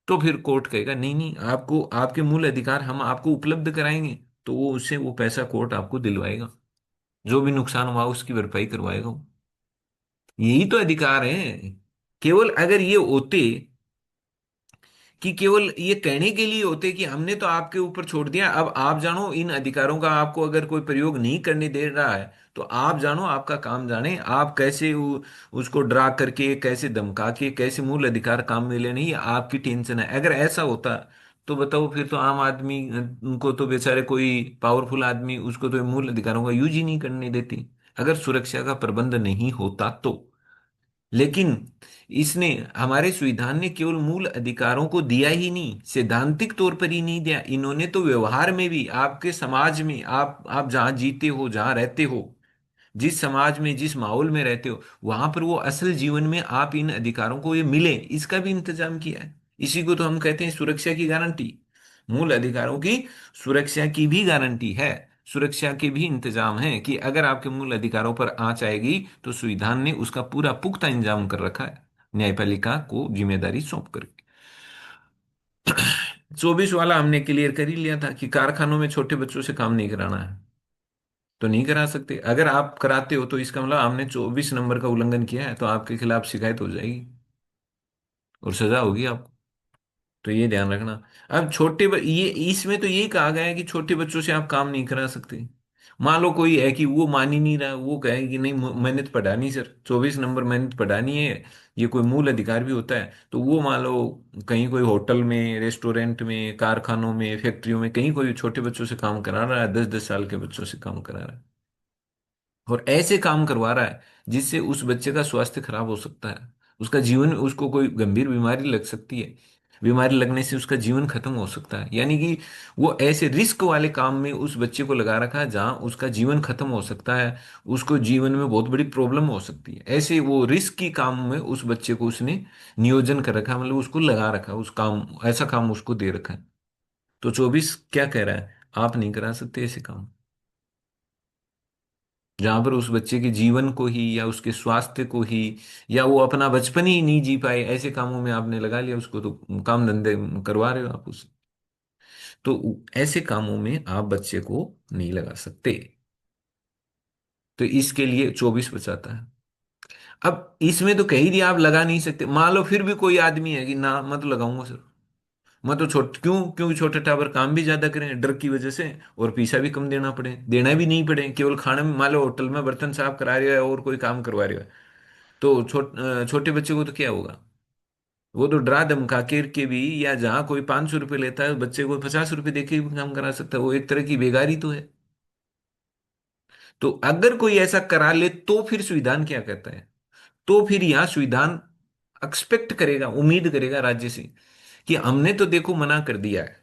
तो फिर कोर्ट कहेगा नहीं नहीं, आपको आपके मूल अधिकार हम आपको उपलब्ध कराएंगे। तो वो उससे वो पैसा कोर्ट आपको दिलवाएगा, जो भी नुकसान हुआ उसकी भरपाई करवाएगा वो। यही तो अधिकार है। केवल अगर ये होते कि केवल ये कहने के लिए होते कि हमने तो आपके ऊपर छोड़ दिया, अब आप जानो इन अधिकारों का, आपको अगर कोई प्रयोग नहीं करने दे रहा है तो आप जानो, आपका काम जाने, आप कैसे उसको डरा करके, कैसे धमका के, कैसे मूल अधिकार काम में लेने, ये आपकी टेंशन है। अगर ऐसा होता तो बताओ, फिर तो आम आदमी उनको तो बेचारे, कोई पावरफुल आदमी उसको तो मूल अधिकारों का यूज ही नहीं करने देती, अगर सुरक्षा का प्रबंध नहीं होता तो। लेकिन इसने, हमारे संविधान ने केवल मूल अधिकारों को दिया ही नहीं, सैद्धांतिक तौर पर ही नहीं दिया, इन्होंने तो व्यवहार में भी, आपके समाज में, आप जहां जीते हो, जहां रहते हो, जिस समाज में, जिस माहौल में रहते हो, वहां पर वो असल जीवन में आप इन अधिकारों को ये मिले, इसका भी इंतजाम किया है। इसी को तो हम कहते हैं सुरक्षा की गारंटी। मूल अधिकारों की सुरक्षा की भी गारंटी है, सुरक्षा के भी इंतजाम है कि अगर आपके मूल अधिकारों पर आंच आएगी तो संविधान ने उसका पूरा पुख्ता इंतजाम कर रखा है, न्यायपालिका को जिम्मेदारी सौंप कर। 24 वाला हमने क्लियर कर ही लिया था कि कारखानों में छोटे बच्चों से काम नहीं कराना है, तो नहीं करा सकते। अगर आप कराते हो तो इसका मतलब हमने 24 नंबर का उल्लंघन किया है, तो आपके खिलाफ शिकायत हो जाएगी और सजा होगी आपको। तो ये ध्यान रखना। अब ये इसमें तो यही कहा गया है कि छोटे बच्चों से आप काम नहीं करा सकते। मान लो कोई है कि वो मान ही नहीं रहा, वो कहे कि नहीं मैंने तो पढ़ा नहीं सर, 24 नंबर मैंने तो पढ़ा नहीं है, ये कोई मूल अधिकार भी होता है। तो वो मान लो कहीं कोई होटल में, रेस्टोरेंट में, कारखानों में, फैक्ट्रियों में, कहीं कोई छोटे बच्चों से काम करा रहा है, 10-10 साल के बच्चों से काम करा रहा है, और ऐसे काम करवा रहा है जिससे उस बच्चे का स्वास्थ्य खराब हो सकता है, उसका जीवन, उसको कोई गंभीर बीमारी लग सकती है, बीमारी लगने से उसका जीवन खत्म हो सकता है। यानी कि वो ऐसे रिस्क वाले काम में उस बच्चे को लगा रखा है जहां उसका जीवन खत्म हो सकता है, उसको जीवन में बहुत बड़ी प्रॉब्लम हो सकती है। ऐसे वो रिस्क की काम में उस बच्चे को उसने नियोजन कर रखा है, मतलब उसको लगा रखा है, उस काम, ऐसा काम उसको दे रखा है। तो 24 क्या कह रहा है, आप नहीं करा सकते ऐसे काम जहां पर उस बच्चे के जीवन को ही, या उसके स्वास्थ्य को ही, या वो अपना बचपन ही नहीं जी पाए, ऐसे कामों में आपने लगा लिया उसको, तो काम धंधे करवा रहे हो आप उससे। तो ऐसे कामों में आप बच्चे को नहीं लगा सकते। तो इसके लिए 24 बचाता है। अब इसमें तो कह ही दिया आप लगा नहीं सकते, मान लो फिर भी कोई आदमी है कि ना मैं तो लगाऊंगा सर, मैं तो क्योंकि छोटे टावर काम भी ज्यादा करें डर की वजह से, और पैसा भी कम देना पड़े, देना भी नहीं पड़े, केवल खाने में, मान लो होटल में बर्तन साफ करा रहे हो और कोई काम करवा रहे हो, तो छोटे बच्चे को तो क्या होगा, वो तो डरा धमका के भी, या जहां कोई 500 रुपये लेता है बच्चे को 50 रुपये देके भी काम करा सकता है, वो एक तरह की बेगारी तो है। तो अगर कोई ऐसा करा ले तो फिर संविधान क्या कहता है, तो फिर यहाँ संविधान एक्सपेक्ट करेगा, उम्मीद करेगा राज्य से कि हमने तो देखो मना कर दिया है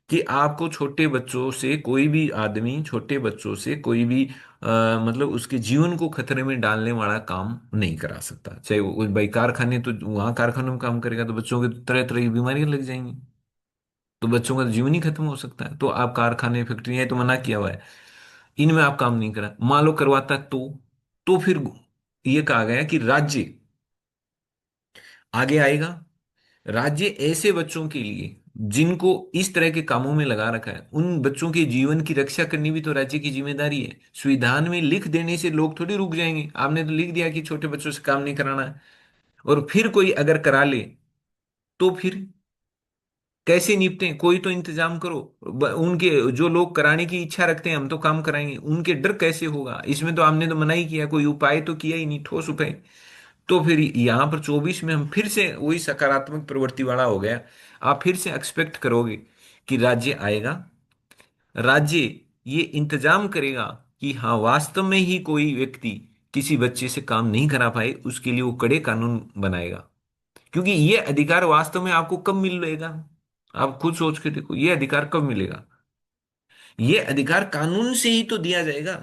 कि आपको छोटे बच्चों से कोई भी आदमी, छोटे बच्चों से कोई भी मतलब उसके जीवन को खतरे में डालने वाला काम नहीं करा सकता। चाहे वो भाई कारखाने, तो वहां कारखानों में काम करेगा तो बच्चों के तरह तरह की बीमारियां लग जाएंगी, तो बच्चों का जीवन ही खत्म हो सकता है। तो आप कारखाने, फैक्ट्री है तो मना किया हुआ है, इनमें आप काम नहीं करा, मान लो करवाता तो फिर ये कहा गया कि राज्य आगे आएगा, राज्य ऐसे बच्चों के लिए जिनको इस तरह के कामों में लगा रखा है, उन बच्चों के जीवन की रक्षा करनी भी तो राज्य की जिम्मेदारी है। संविधान में लिख देने से लोग थोड़ी रुक जाएंगे, आपने तो लिख दिया कि छोटे बच्चों से काम नहीं कराना है, और फिर कोई अगर करा ले तो फिर कैसे निपटें, कोई तो इंतजाम करो। उनके जो लोग कराने की इच्छा रखते हैं हम तो काम कराएंगे, उनके डर कैसे होगा, इसमें तो हमने तो मना ही किया, कोई उपाय तो किया ही नहीं, ठोस उपाय। तो फिर यहाँ पर 24 में हम फिर से वही सकारात्मक प्रवृत्ति वाला हो गया। आप फिर से एक्सपेक्ट करोगे कि राज्य आएगा, राज्य ये इंतजाम करेगा कि हाँ वास्तव में ही कोई व्यक्ति किसी बच्चे से काम नहीं करा पाए, उसके लिए वो कड़े कानून बनाएगा। क्योंकि ये अधिकार वास्तव में आपको कब मिलेगा, आप खुद सोच के देखो, ये अधिकार कब मिलेगा। ये अधिकार कानून से ही तो दिया जाएगा।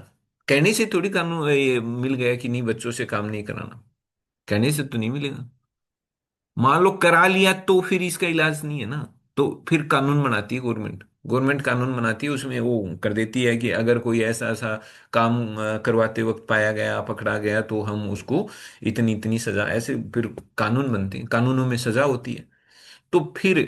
कहने से थोड़ी कानून ये मिल गया कि नहीं बच्चों से काम नहीं कराना, कहने से तो नहीं मिलेगा। मान लो करा लिया तो फिर इसका इलाज नहीं है ना, तो फिर कानून बनाती है गवर्नमेंट, गवर्नमेंट कानून बनाती है, उसमें वो कर देती है कि अगर कोई ऐसा ऐसा काम करवाते वक्त पाया गया, पकड़ा गया, तो हम उसको इतनी इतनी सजा, ऐसे फिर कानून बनते हैं, कानूनों में सजा होती है। तो फिर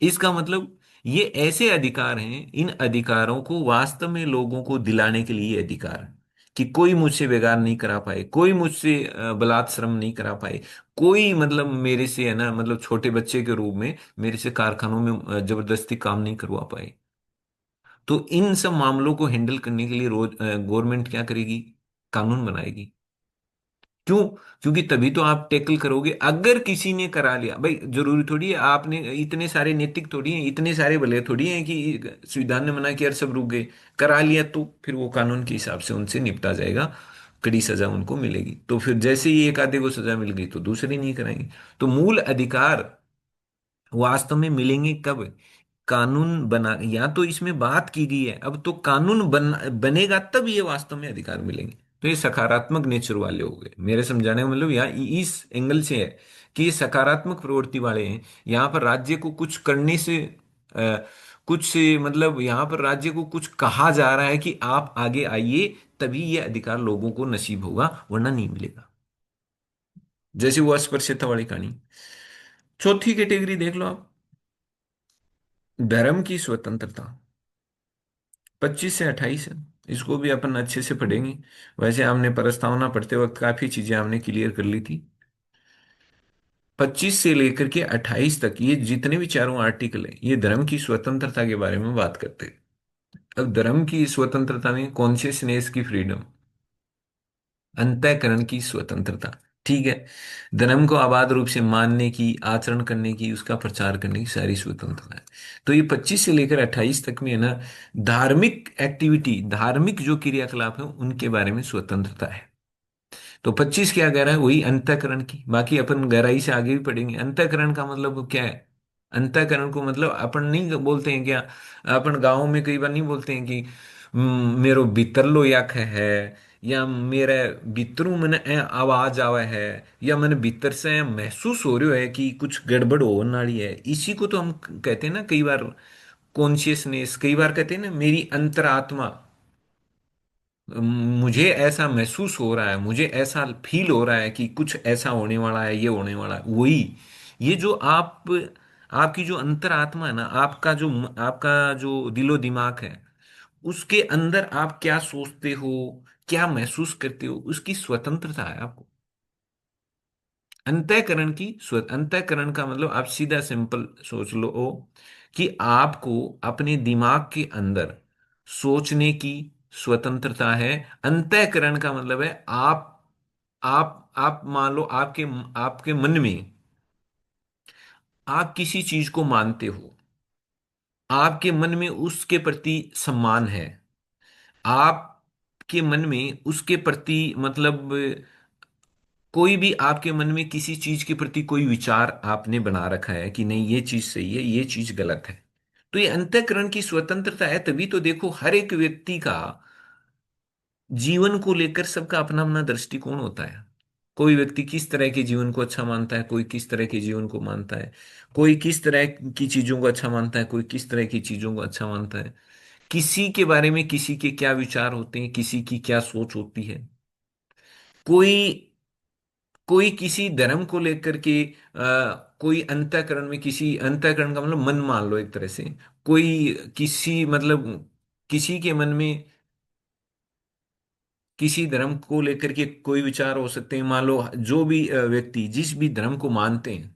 इसका मतलब ये ऐसे अधिकार हैं, इन अधिकारों को वास्तव में लोगों को दिलाने के लिए ये अधिकार है कि कोई मुझसे बेगार नहीं करा पाए, कोई मुझसे बलात् श्रम नहीं करा पाए, कोई मतलब मेरे से है ना, मतलब छोटे बच्चे के रूप में मेरे से कारखानों में जबरदस्ती काम नहीं करवा पाए। तो इन सब मामलों को हैंडल करने के लिए रोज गवर्नमेंट क्या करेगी, कानून बनाएगी। क्यों? क्योंकि तभी तो आप टैकल करोगे। अगर किसी ने करा लिया, भाई जरूरी थोड़ी है आपने, इतने सारे नैतिक थोड़ी हैं, इतने सारे भले थोड़ी हैं कि संविधान ने मना किया और सब रुक गए। करा लिया तो फिर वो कानून के हिसाब से उनसे निपटा जाएगा, कड़ी सजा उनको मिलेगी। तो फिर जैसे ही एक आधे को सजा मिल गई तो दूसरे नहीं कराएंगे। तो मूल अधिकार वास्तव में मिलेंगे कब, कानून बना, या तो इसमें बात की गई है अब तो कानून बनेगा तब ये वास्तव में अधिकार मिलेंगे। तो ये सकारात्मक नेचर वाले हो गए, मेरे समझाने का मतलब यहाँ इस एंगल से है कि ये सकारात्मक प्रवृत्ति वाले हैं। यहाँ पर राज्य को कुछ करने से कुछ से मतलब यहाँ पर राज्य को कुछ कहा जा रहा है कि आप आगे आइए, तभी ये अधिकार लोगों को नसीब होगा, वरना नहीं मिलेगा। जैसे वो अस्पृश्यता वाली कहानी। चौथी कैटेगरी देख लो आप, धर्म की स्वतंत्रता। 25 से 28 है। इसको भी अपन अच्छे से पढ़ेंगे। वैसे हमने प्रस्तावना पढ़ते वक्त काफी चीजें हमने क्लियर कर ली थी। 25 से लेकर के 28 तक ये जितने भी चारों आर्टिकल है, ये धर्म की स्वतंत्रता के बारे में बात करते हैं। अब धर्म की स्वतंत्रता में कॉन्शियसनेस की फ्रीडम, अंतःकरण की स्वतंत्रता, ठीक है, धर्म को आबाद रूप से मानने की, आचरण करने की, उसका प्रचार करने की सारी स्वतंत्रता है। तो ये 25 से लेकर 28 तक में है ना, धार्मिक एक्टिविटी, धार्मिक जो क्रियाकलाप है उनके बारे में स्वतंत्रता है। तो 25 क्या कह रहा है, वही अंतःकरण की। बाकी अपन गहराई से आगे भी पढ़ेंगे अंतःकरण का मतलब क्या है। अंतःकरण को मतलब अपन नहीं बोलते हैं क्या, अपन गाँव में कई बार नहीं बोलते हैं कि मेरो भीतरलो याक है, या मेरे भीतरू मन आवाज आवे है, या मन भीतर से महसूस हो रहा है कि कुछ गड़बड़ होने वाली है। इसी को तो हम कहते हैं ना कई बार कॉन्शियसनेस, कई बार कहते हैं ना मेरी अंतरात्मा, मुझे ऐसा महसूस हो रहा है, मुझे ऐसा फील हो रहा है कि कुछ ऐसा होने वाला है, ये होने वाला है। वही ये जो आप, आपकी जो अंतरात्मा है ना, आपका जो दिलो दिमाग है, उसके अंदर आप क्या सोचते हो, क्या महसूस करते हो, उसकी स्वतंत्रता है आपको। अंतःकरण की अंतःकरण का मतलब आप सीधा सिंपल सोच लो कि आपको अपने दिमाग के अंदर सोचने की स्वतंत्रता है। अंतःकरण का मतलब है आप मान लो आपके आपके मन में आप किसी चीज को मानते हो, आपके मन में उसके प्रति सम्मान है, आपके मन में उसके प्रति मतलब कोई भी आपके मन में किसी चीज के प्रति कोई विचार आपने बना रखा है कि नहीं ये चीज सही है, ये चीज गलत है। तो ये अंतःकरण की स्वतंत्रता है। तभी तो देखो हर एक व्यक्ति का जीवन को लेकर सबका अपना अपना दृष्टिकोण होता है। कोई व्यक्ति किस तरह के जीवन को अच्छा मानता है, कोई किस तरह के जीवन को मानता है, कोई किस तरह की चीजों को अच्छा मानता है, कोई किस तरह की चीजों को अच्छा मानता है। किसी के बारे में किसी के क्या विचार होते हैं, किसी की क्या सोच होती है। कोई कोई किसी धर्म को लेकर के कोई अंतःकरण में, किसी अंतःकरण का मतलब मन मान लो एक तरह से, कोई किसी मतलब किसी के मन में किसी धर्म को लेकर के कोई विचार हो सकते हैं। मान लो जो भी व्यक्ति जिस भी धर्म को मानते हैं,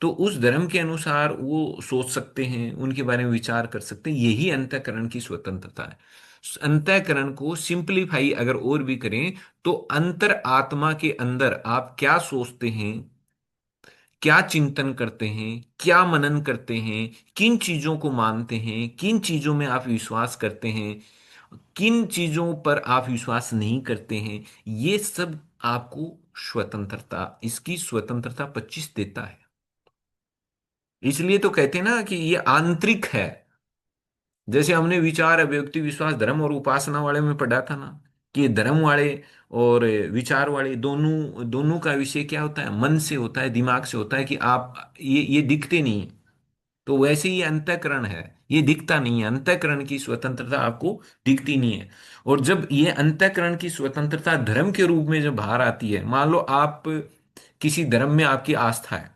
तो उस धर्म के अनुसार वो सोच सकते हैं, उनके बारे में विचार कर सकते हैं। यही अंतःकरण की स्वतंत्रता है। अंतःकरण को सिंपलीफाई अगर और भी करें, तो अंतर आत्मा के अंदर आप क्या सोचते हैं, क्या चिंतन करते हैं, क्या मनन करते हैं, किन चीजों को मानते हैं, किन चीजों में आप विश्वास करते हैं, किन चीजों पर आप विश्वास नहीं करते हैं, ये सब आपको स्वतंत्रता, इसकी स्वतंत्रता 25 देता है। इसलिए तो कहते हैं ना कि ये आंतरिक है। जैसे हमने विचार, अव्यक्ति, विश्वास, धर्म और उपासना वाले में पढ़ा था ना, कि ये धर्म वाले और विचार वाले दोनों दोनों का विषय क्या होता है, मन से होता है, दिमाग से होता है, कि आप ये दिखते नहीं। तो वैसे ही अंतःकरण है, ये दिखता नहीं है। अंतःकरण की स्वतंत्रता आपको दिखती नहीं है। और जब ये अंतःकरण की स्वतंत्रता धर्म के रूप में जब बाहर आती है, मान लो आप किसी धर्म में आपकी आस्था है,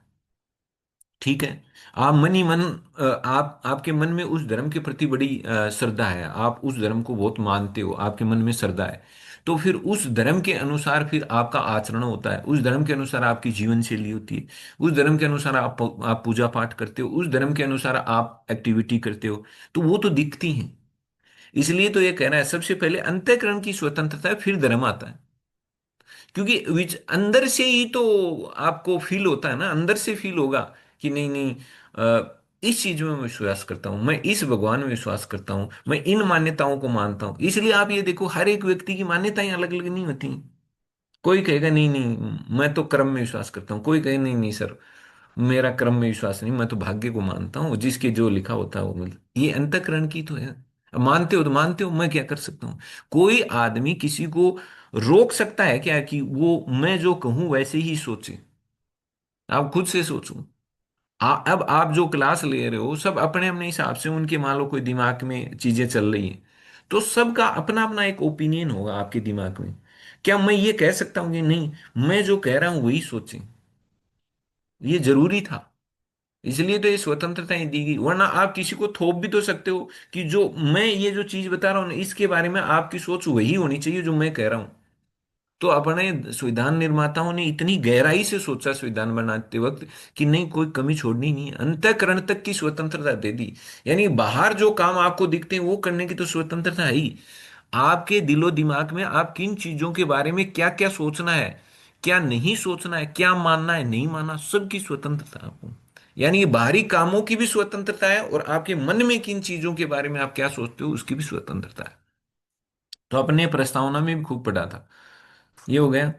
ठीक है, आप मन ही मन, आप आपके मन में उस धर्म के प्रति बड़ी श्रद्धा है, आप उस धर्म को बहुत मानते हो, आपके मन में श्रद्धा है। तो फिर उस धर्म के अनुसार फिर आपका आचरण होता है, उस धर्म के अनुसार आपकी जीवन शैली होती है, उस धर्म के अनुसार आप पूजा पाठ करते हो, उस धर्म के अनुसार आप एक्टिविटी करते हो। तो वो तो दिखती हैं। इसलिए तो ये कहना है, सबसे पहले अंतःकरण की स्वतंत्रता है, फिर धर्म आता है। क्योंकि अंदर से ही तो आपको फील होता है ना, अंदर से फील होगा कि नहीं नहीं, इस चीज में मैं विश्वास करता हूँ, मैं इस भगवान में विश्वास करता हूँ, मैं इन मान्यताओं को मानता हूँ। इसलिए आप ये देखो, हर एक व्यक्ति की मान्यताएं अलग अलग नहीं होती। कोई कहेगा नहीं नहीं मैं तो कर्म में विश्वास करता हूँ, कोई कहे नहीं नहीं सर, मेरा कर्म में विश्वास नहीं, मैं तो भाग्य को मानता हूँ, जिसके जो लिखा होता है वो मिलता। ये अंतःकरण की तो है। अब मानते हो तो मानते हो, मैं क्या कर सकता हूँ। कोई आदमी किसी को रोक सकता है क्या कि वो मैं जो कहूं वैसे ही सोचे? आप खुद से सोचो। अब आप जो क्लास ले रहे हो, सब अपने अपने हिसाब से, उनके मान लो कोई दिमाग में चीजें चल रही हैं, तो सबका अपना अपना एक ओपिनियन होगा आपके दिमाग में। क्या मैं ये कह सकता हूँ कि नहीं, मैं जो कह रहा हूं वही सोचें? ये जरूरी था। इसलिए तो ये स्वतंत्रता ही दी गई। वरना आप किसी को थोप भी तो सकते हो कि जो मैं ये जो चीज बता रहा हूँ ना, इसके बारे में आपकी सोच वही होनी चाहिए जो मैं कह रहा हूँ। तो अपने संविधान निर्माताओं ने इतनी गहराई से सोचा संविधान बनाते वक्त, कि नहीं कोई कमी छोड़नी नहीं है, अंतःकरण तक की स्वतंत्रता दे दी। यानी बाहर जो काम आपको दिखते हैं वो करने की तो स्वतंत्रता है ही। आपके दिलो दिमाग में आप किन चीजों के बारे में क्या क्या सोचना है, क्या नहीं सोचना है, क्या मानना है नहीं मानना, सबकी स्वतंत्रता है आपको। यानी ये बाहरी कामों की भी स्वतंत्रता है, और आपके मन में किन चीजों के बारे में आप क्या सोचते हो उसकी भी स्वतंत्रता है। तो अपने प्रस्तावना में भी खूब पढ़ा था। ये हो गया।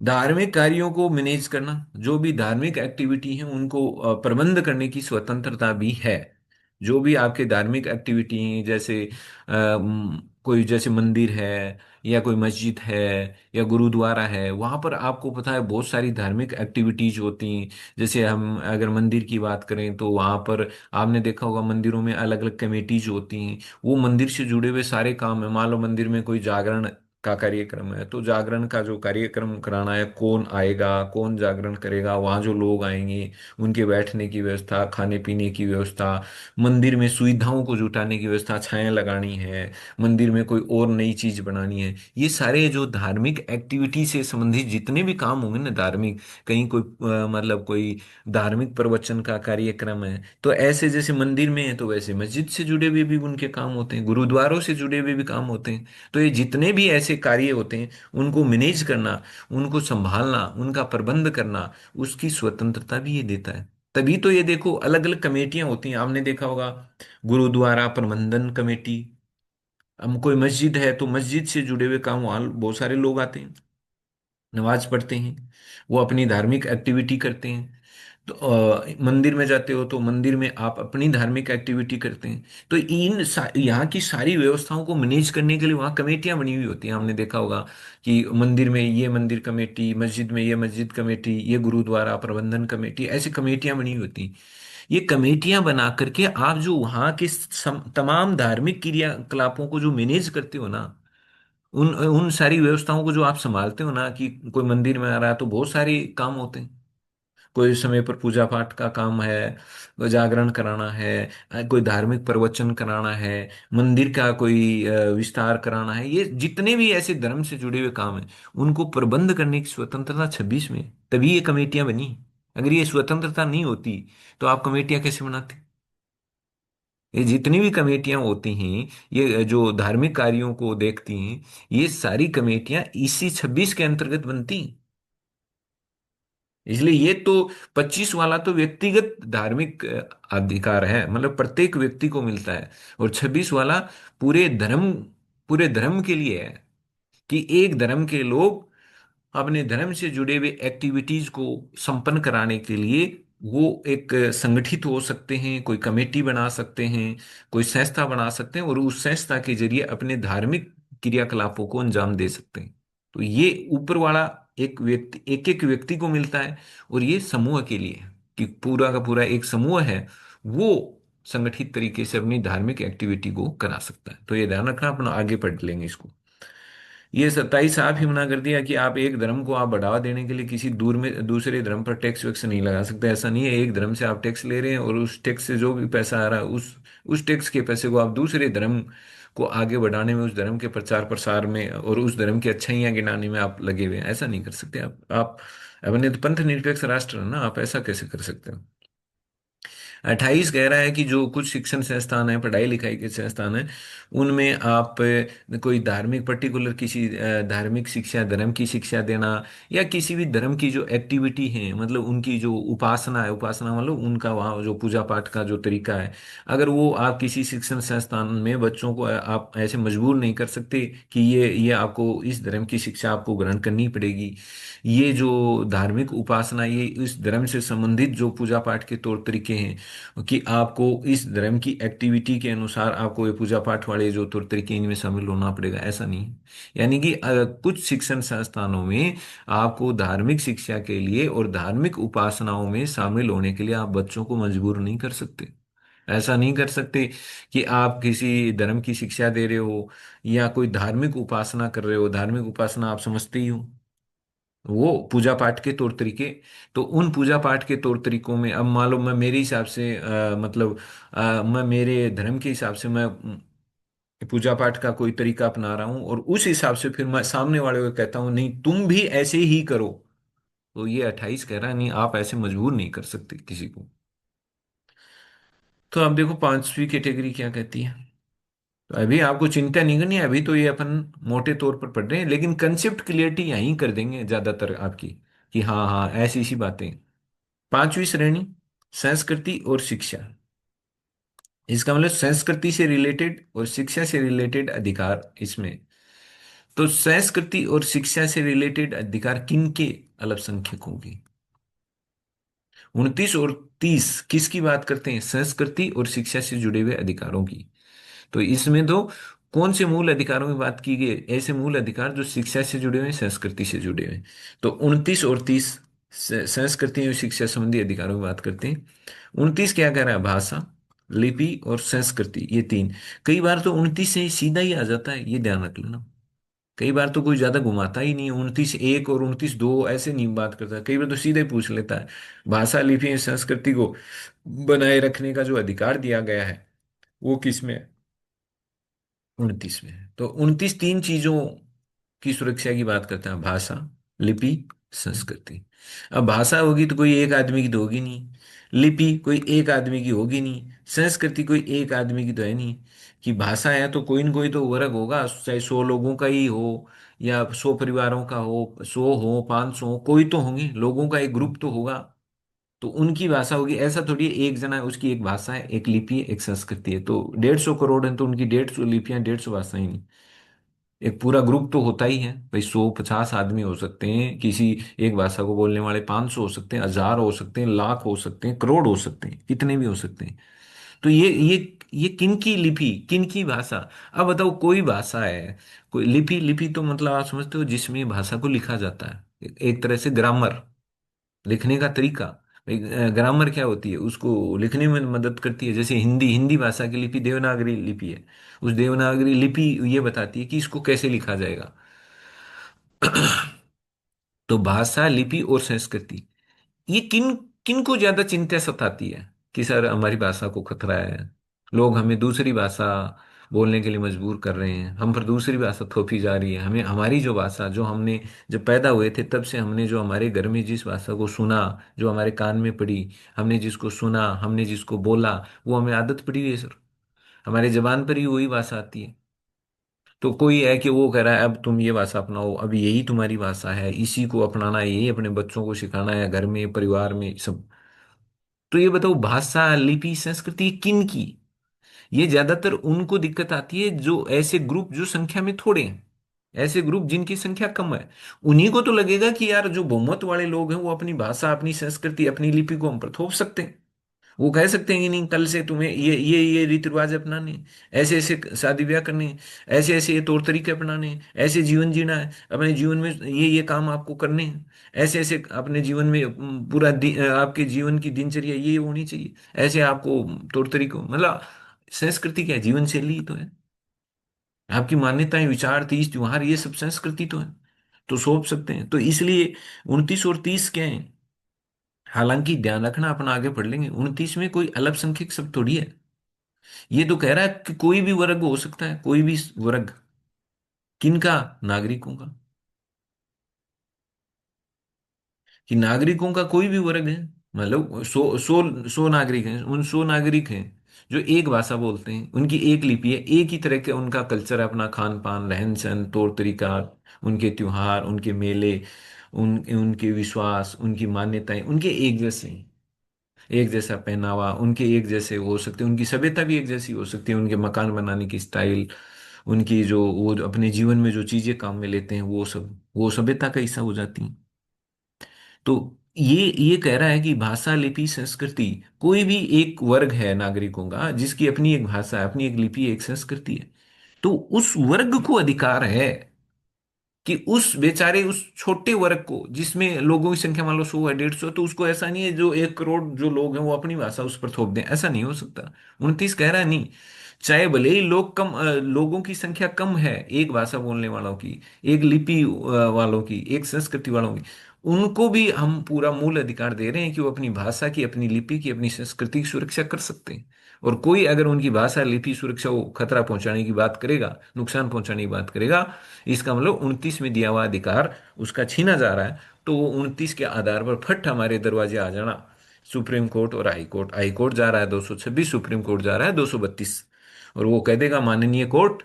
धार्मिक कार्यों को मैनेज करना, जो भी धार्मिक एक्टिविटी है उनको प्रबंध करने की स्वतंत्रता भी है। जो भी आपके धार्मिक एक्टिविटी हैं, जैसे कोई जैसे मंदिर है, या कोई मस्जिद है, या गुरुद्वारा है, वहां पर आपको पता है बहुत सारी धार्मिक एक्टिविटीज होती हैं। जैसे हम अगर मंदिर की बात करें, तो वहां पर आपने देखा होगा मंदिरों में अलग अलग कमेटीज होती हैं। वो मंदिर से जुड़े हुए सारे काम है। मान लो मंदिर में कोई जागरण का कार्यक्रम है, तो जागरण का जो कार्यक्रम कराना है, कौन आएगा, कौन जागरण करेगा, वहाँ जो लोग आएंगे, उनके बैठने की व्यवस्था, खाने पीने की व्यवस्था, मंदिर में सुविधाओं को जुटाने की व्यवस्था, छाया लगानी है, मंदिर में कोई और नई चीज बनानी है, ये सारे जो धार्मिक एक्टिविटी से संबंधित जितने भी काम होंगे ना, धार्मिक, कहीं कोई मतलब कोई धार्मिक प्रवचन का कार्यक्रम है, तो ऐसे जैसे मंदिर में है, तो वैसे मस्जिद से जुड़े हुए भी उनके काम होते हैं, गुरुद्वारों से जुड़े हुए भी काम होते हैं। तो ये जितने भी ऐसे कार्य होते हैं, उनको मैनेज करना, उनको संभालना, उनका प्रबंध करना, उसकी स्वतंत्रता भी ये देता है। तभी तो ये देखो अलग अलग कमेटियां होती हैं, आपने देखा होगा, गुरुद्वारा प्रबंधन कमेटी। हम कोई मस्जिद है तो मस्जिद से जुड़े हुए काम, वहाँ बहुत सारे लोग आते हैं, नमाज पढ़ते हैं, वो अपनी धार्मिक एक्टिविटी करते हैं। तो मंदिर में जाते हो तो मंदिर में आप अपनी धार्मिक एक्टिविटी करते हैं। तो यहाँ की सारी व्यवस्थाओं को मैनेज करने के लिए वहाँ कमेटियां बनी हुई होती हैं। हमने देखा होगा कि मंदिर में ये मंदिर कमेटी, मस्जिद में ये मस्जिद कमेटी, ये गुरुद्वारा प्रबंधन कमेटी, ऐसी कमेटियां बनी हुई होती हैं। ये कमेटियां बना करके आप जो वहाँ के तमाम धार्मिक क्रियाकलापों को जो मैनेज करते हो ना, उन उन सारी व्यवस्थाओं को जो आप संभालते हो ना, कि कोई मंदिर में आ रहा है तो बहुत सारे काम होते हैं। कोई समय पर पूजा पाठ का काम है, जागरण कराना है, कोई धार्मिक प्रवचन कराना है, मंदिर का कोई विस्तार कराना है, ये जितने भी ऐसे धर्म से जुड़े हुए काम हैं, उनको प्रबंध करने की स्वतंत्रता 26 में है। तभी ये कमेटियां बनी। अगर ये स्वतंत्रता नहीं होती तो आप कमेटियां कैसे बनाते? ये जितनी भी कमेटियां होती हैं, ये जो धार्मिक कार्यों को देखती हैं, ये सारी कमेटियां इसी 26 के अंतर्गत बनती हैं। इसलिए ये तो 25 वाला तो व्यक्तिगत धार्मिक अधिकार है, मतलब प्रत्येक व्यक्ति को मिलता है। और 26 वाला पूरे धर्म, पूरे धर्म के लिए है, कि एक धर्म के लोग अपने धर्म से जुड़े हुए एक्टिविटीज को संपन्न कराने के लिए वो एक संगठित हो सकते हैं, कोई कमेटी बना सकते हैं, कोई संस्था बना सकते हैं, और उस संस्था के जरिए अपने धार्मिक क्रियाकलापों को अंजाम दे सकते हैं। तो ये ऊपर वाला एक व्यक्ति, एक एक व्यक्ति को मिलता है, और ये समूह के लिए है, कि पूरा का पूरा एक समूह है, वो संगठित तरीके से अपनी धार्मिक एक्टिविटी को करा सकता है। तो ये ध्यान रखना, अपना आगे पढ़ लेंगे इसको। ये 27 साफ ही मना कर दिया कि आप एक धर्म को आप बढ़ावा देने के लिए किसी दूर में दूसरे धर्म पर टैक्स वैक्स नहीं लगा सकते। ऐसा नहीं है, एक धर्म से आप टैक्स ले रहे हैं और उस टैक्स से जो भी पैसा आ रहा है, उस टैक्स के पैसे को आप दूसरे धर्म को आगे बढ़ाने में, उस धर्म के प्रचार प्रसार में और उस धर्म की अच्छाइयाँ गिनाने में आप लगे हुए हैं। ऐसा नहीं कर सकते आप अपने तो पंथ निरपेक्ष राष्ट्र है ना, आप ऐसा कैसे कर सकते हो? 28 कह रहा है कि जो कुछ शिक्षण संस्थान है, पढ़ाई लिखाई के संस्थान है, उनमें आप कोई धार्मिक पर्टिकुलर किसी धार्मिक शिक्षा, धर्म की शिक्षा देना, या किसी भी धर्म की जो एक्टिविटी है, मतलब उनकी जो उपासना है, उपासना मतलब उनका वहाँ जो पूजा पाठ का जो तरीका है, अगर वो आप किसी शिक्षण संस्थान में बच्चों को आप ऐसे मजबूर नहीं कर सकते कि ये आपको इस धर्म की शिक्षा आपको ग्रहण करनी पड़ेगी। ये जो धार्मिक उपासना, ये इस धर्म से संबंधित जो पूजा पाठ के तौर तरीके हैं, कि आपको इस धर्म की एक्टिविटी के अनुसार आपको ये पूजा पाठ वाले जो तौर तरीके इनमें शामिल होना पड़ेगा, ऐसा नहीं है। यानी कि कुछ शिक्षण संस्थानों में आपको धार्मिक शिक्षा के लिए और धार्मिक उपासनाओं में शामिल होने के लिए आप बच्चों को मजबूर नहीं कर सकते। ऐसा नहीं कर सकते कि आप किसी धर्म की शिक्षा दे रहे हो या कोई धार्मिक उपासना कर रहे हो। धार्मिक उपासना आप समझते ही हो, वो पूजा पाठ के तौर तरीके। तो उन पूजा पाठ के तौर तरीकों में अब मान लो मैं मेरे हिसाब से मतलब मैं मेरे धर्म के हिसाब से मैं पूजा पाठ का कोई तरीका अपना रहा हूं, और उस हिसाब से फिर मैं सामने वाले को कहता हूं नहीं तुम भी ऐसे ही करो। तो ये 28 कह रहा है नहीं, आप ऐसे मजबूर नहीं कर सकते किसी को। तो अब देखो पांचवी कैटेगरी क्या कहती है। तो अभी आपको चिंता नहीं करनी है, अभी तो ये अपन मोटे तौर पर पढ़ रहे हैं, लेकिन कंसेप्ट क्लियरिटी यहीं कर देंगे ज्यादातर आपकी, कि हाँ हाँ ऐसी सी बातें। पांचवी श्रेणी, संस्कृति और शिक्षा। इसका मतलब संस्कृति से रिलेटेड और शिक्षा से रिलेटेड अधिकार इसमें। तो संस्कृति और शिक्षा से रिलेटेड अधिकार किन के अल्पसंख्यकों की? 29 और 30 किसकी बात करते हैं? संस्कृति और शिक्षा से जुड़े हुए अधिकारों की। तो इसमें तो कौन से मूल अधिकारों की बात की गई है? ऐसे मूल अधिकार जो शिक्षा से जुड़े हुए हैं, संस्कृति से जुड़े हुए हैं। तो 29 और 30 संस्कृति और शिक्षा संबंधी अधिकारों की बात करते हैं। 29 क्या कह रहा है? भाषा, लिपि और संस्कृति, ये तीन। कई बार तो 29 से सीधा ही आ जाता है, ये ध्यान रख लेना। कई बार तो कोई ज्यादा घुमाता ही नहीं है, 29 एक और 29 दो ऐसे नहीं बात करता, कई बार तो सीधे पूछ लेता है। भाषा, लिपि और संस्कृति को बनाए रखने का जो अधिकार दिया गया है, वो किसमें है? 29 में है। तो 29 तीन चीजों की सुरक्षा की बात करते हैं, भाषा, लिपि, संस्कृति। अब भाषा होगी तो कोई एक आदमी की तो होगी नहीं, लिपि कोई एक आदमी की होगी नहीं, संस्कृति कोई एक आदमी की तो है नहीं। कि भाषा है तो कोई न कोई तो वर्ग होगा, चाहे 100 लोगों का ही हो या 100 परिवारों का हो, 100 हो, 500 हो, कोई तो होंगे लोगों का, एक ग्रुप तो होगा। तो उनकी भाषा होगी। ऐसा थोड़ी है एक जना है उसकी एक भाषा है, एक लिपि है, एक संस्कृति है। तो 150 करोड़ है तो उनकी 150 लिपियां, 150 भाषाएं नहीं। एक पूरा ग्रुप तो होता ही है भाई, 150 आदमी हो सकते हैं किसी एक भाषा को बोलने वाले, 500 हो सकते हैं, 1000 हो सकते हैं, लाख हो सकते हैं, करोड़ हो सकते हैं, कितने भी हो सकते हैं। तो ये किनकी लिपि, किनकी भाषा? अब बताओ, कोई भाषा है, कोई लिपि, लिपि तो मतलब आप समझते हो जिसमें भाषा को लिखा जाता है, एक तरह से ग्रामर, लिखने का तरीका। ग्रामर क्या होती है? उसको लिखने में मदद करती है। जैसे हिंदी, हिंदी भाषा की लिपि देवनागरी लिपि है। उस देवनागरी लिपि ये बताती है कि इसको कैसे लिखा जाएगा। तो भाषा, लिपि और संस्कृति, ये किन किन को ज्यादा चिंता सताती है कि सर हमारी भाषा को खतरा है, लोग हमें दूसरी भाषा बोलने के लिए मजबूर कर रहे हैं, हम पर दूसरी भाषा थोपी जा रही है। हमें हमारी जो भाषा, जो हमने जब पैदा हुए थे तब से हमने जो हमारे घर में जिस भाषा को सुना, जो हमारे कान में पड़ी, हमने जिसको सुना, हमने जिसको बोला, वो हमें आदत पड़ी हुई है सर। हमारे जबान पर ही वही भाषा आती है। तो कोई है कि वो कह रहा है अब तुम ये भाषा अपनाओ, अब यही तुम्हारी भाषा है, इसी को अपनाना है, यही अपने बच्चों को सिखाना है, घर में परिवार में सब। तो ये बताओ, भाषा लिपि संस्कृति किन की? ये ज्यादातर उनको दिक्कत आती है जो ऐसे ग्रुप जो संख्या में थोड़े हैं, ऐसे ग्रुप जिनकी संख्या कम है। उन्हीं को तो लगेगा कि यार जो बहुमत वाले लोग हैं वो अपनी भाषा, अपनी संस्कृति, अपनी लिपि को हम पर थोप सकते हैं। वो कह सकते हैं कि नहीं, कल से तुम्हें ये रीति रिवाज अपनाने हैं, ऐसे ऐसे शादी ब्याह करने हैं, ऐसे ऐसे ये तौर तरीके अपनाने हैं, ऐसे जीवन जीना है, अपने जीवन में ये काम आपको करने हैं, ऐसे ऐसे अपने जीवन में आपके जीवन की दिनचर्या ये होनी चाहिए, ऐसे आपको तौर तरीकों, मतलब संस्कृति क्या है? जीवन शैली ही तो है। आपकी मान्यताएं, विचार, तीज त्योहार, ये सब संस्कृति तो है। तो सौंप सकते हैं। तो इसलिए 29 और 30 क्या है? हालांकि ध्यान रखना, अपना आगे पढ़ लेंगे, 29 में कोई अल्पसंख्यक शब्द थोड़ी है। ये तो कह रहा है कि कोई भी वर्ग हो सकता है, कोई भी वर्ग। किनका? नागरिकों का। कि नागरिकों का कोई भी वर्ग है, मतलब सौ सौ सौ नागरिक हैं, उन 100 नागरिक हैं जो एक भाषा बोलते हैं, उनकी एक लिपि है, एक ही तरह के उनका कल्चर है, अपना खान पान, रहन सहन, तौर तरीका, उनके त्योहार, उनके मेले, उनके विश्वास, उनकी मान्यताएं उनके एक जैसे हैं। एक जैसा पहनावा उनके एक जैसे हो सकते हैं, उनकी सभ्यता भी एक जैसी हो सकती है, उनके मकान बनाने की स्टाइल, उनकी जो वो जो अपने जीवन में जो चीजें काम में लेते हैं, वो सब वो सभ्यता का हिस्सा हो जाती हैं। तो ये कह रहा है कि भाषा, लिपि, संस्कृति, कोई भी एक वर्ग है नागरिकों का जिसकी अपनी एक भाषा है, अपनी एक लिपि, एक संस्कृति है, तो उस वर्ग को अधिकार है कि उस बेचारे, उस छोटे वर्ग को जिसमें लोगों की संख्या मान लो 100 है, 150, तो उसको ऐसा नहीं है जो 1 करोड़ जो लोग हैं वो अपनी भाषा उस पर थोप दें, ऐसा नहीं हो सकता। 29 कह रहा है नहीं, चाहे भले ही लोगों की संख्या कम है, एक भाषा बोलने वालों की, एक लिपि वालों की, एक संस्कृति वालों की, उनको भी हम पूरा मूल अधिकार दे रहे हैं कि वो अपनी भाषा की, अपनी लिपि की, अपनी संस्कृति की सुरक्षा कर सकते हैं। और कोई अगर उनकी भाषा, लिपि सुरक्षा को खतरा पहुंचाने की बात करेगा, नुकसान पहुंचाने की बात करेगा, इसका मतलब 29 में दिया हुआ अधिकार उसका छीना जा रहा है। तो वो 29 के आधार पर फट हमारे दरवाजे आ जाना। सुप्रीम कोर्ट और हाई कोर्ट, हाई कोर्ट जा रहा है 226, सुप्रीम कोर्ट जा रहा है 232। और वो कह देगा, माननीय कोर्ट,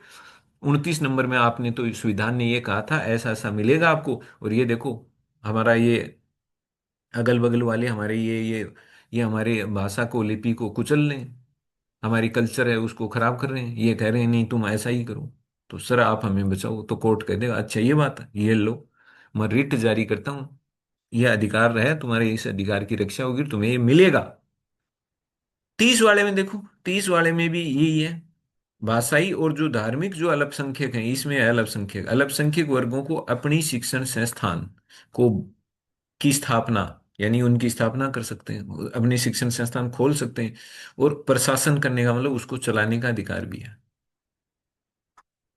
29 नंबर में आपने तो संविधान ने ये कहा था, ऐसा ऐसा मिलेगा आपको, और ये देखो, हमारा ये अगल बगल वाले हमारे ये हमारे भाषा को, लिपि को कुचल रहे हैं, हमारी कल्चर है उसको खराब कर रहे हैं, ये कह रहे हैं नहीं तुम ऐसा ही करो, तो सर आप हमें बचाओ। तो कोर्ट कह देगा अच्छा ये बात है, ये लो, मैं रिट जारी करता हूँ, ये अधिकार है तुम्हारे, इस अधिकार की रक्षा होगी, तुम्हें ये मिलेगा। 30 वाले में देखो, 30 वाले में भी यही है। भाषाई और जो धार्मिक जो अल्पसंख्यक हैं, इसमें है अल्पसंख्यक, अल्पसंख्यक वर्गों को अपनी शिक्षण संस्थान को की स्थापना, यानी उनकी स्थापना कर सकते हैं, अपने शिक्षण संस्थान खोल सकते हैं, और प्रशासन करने का मतलब उसको चलाने का अधिकार भी है।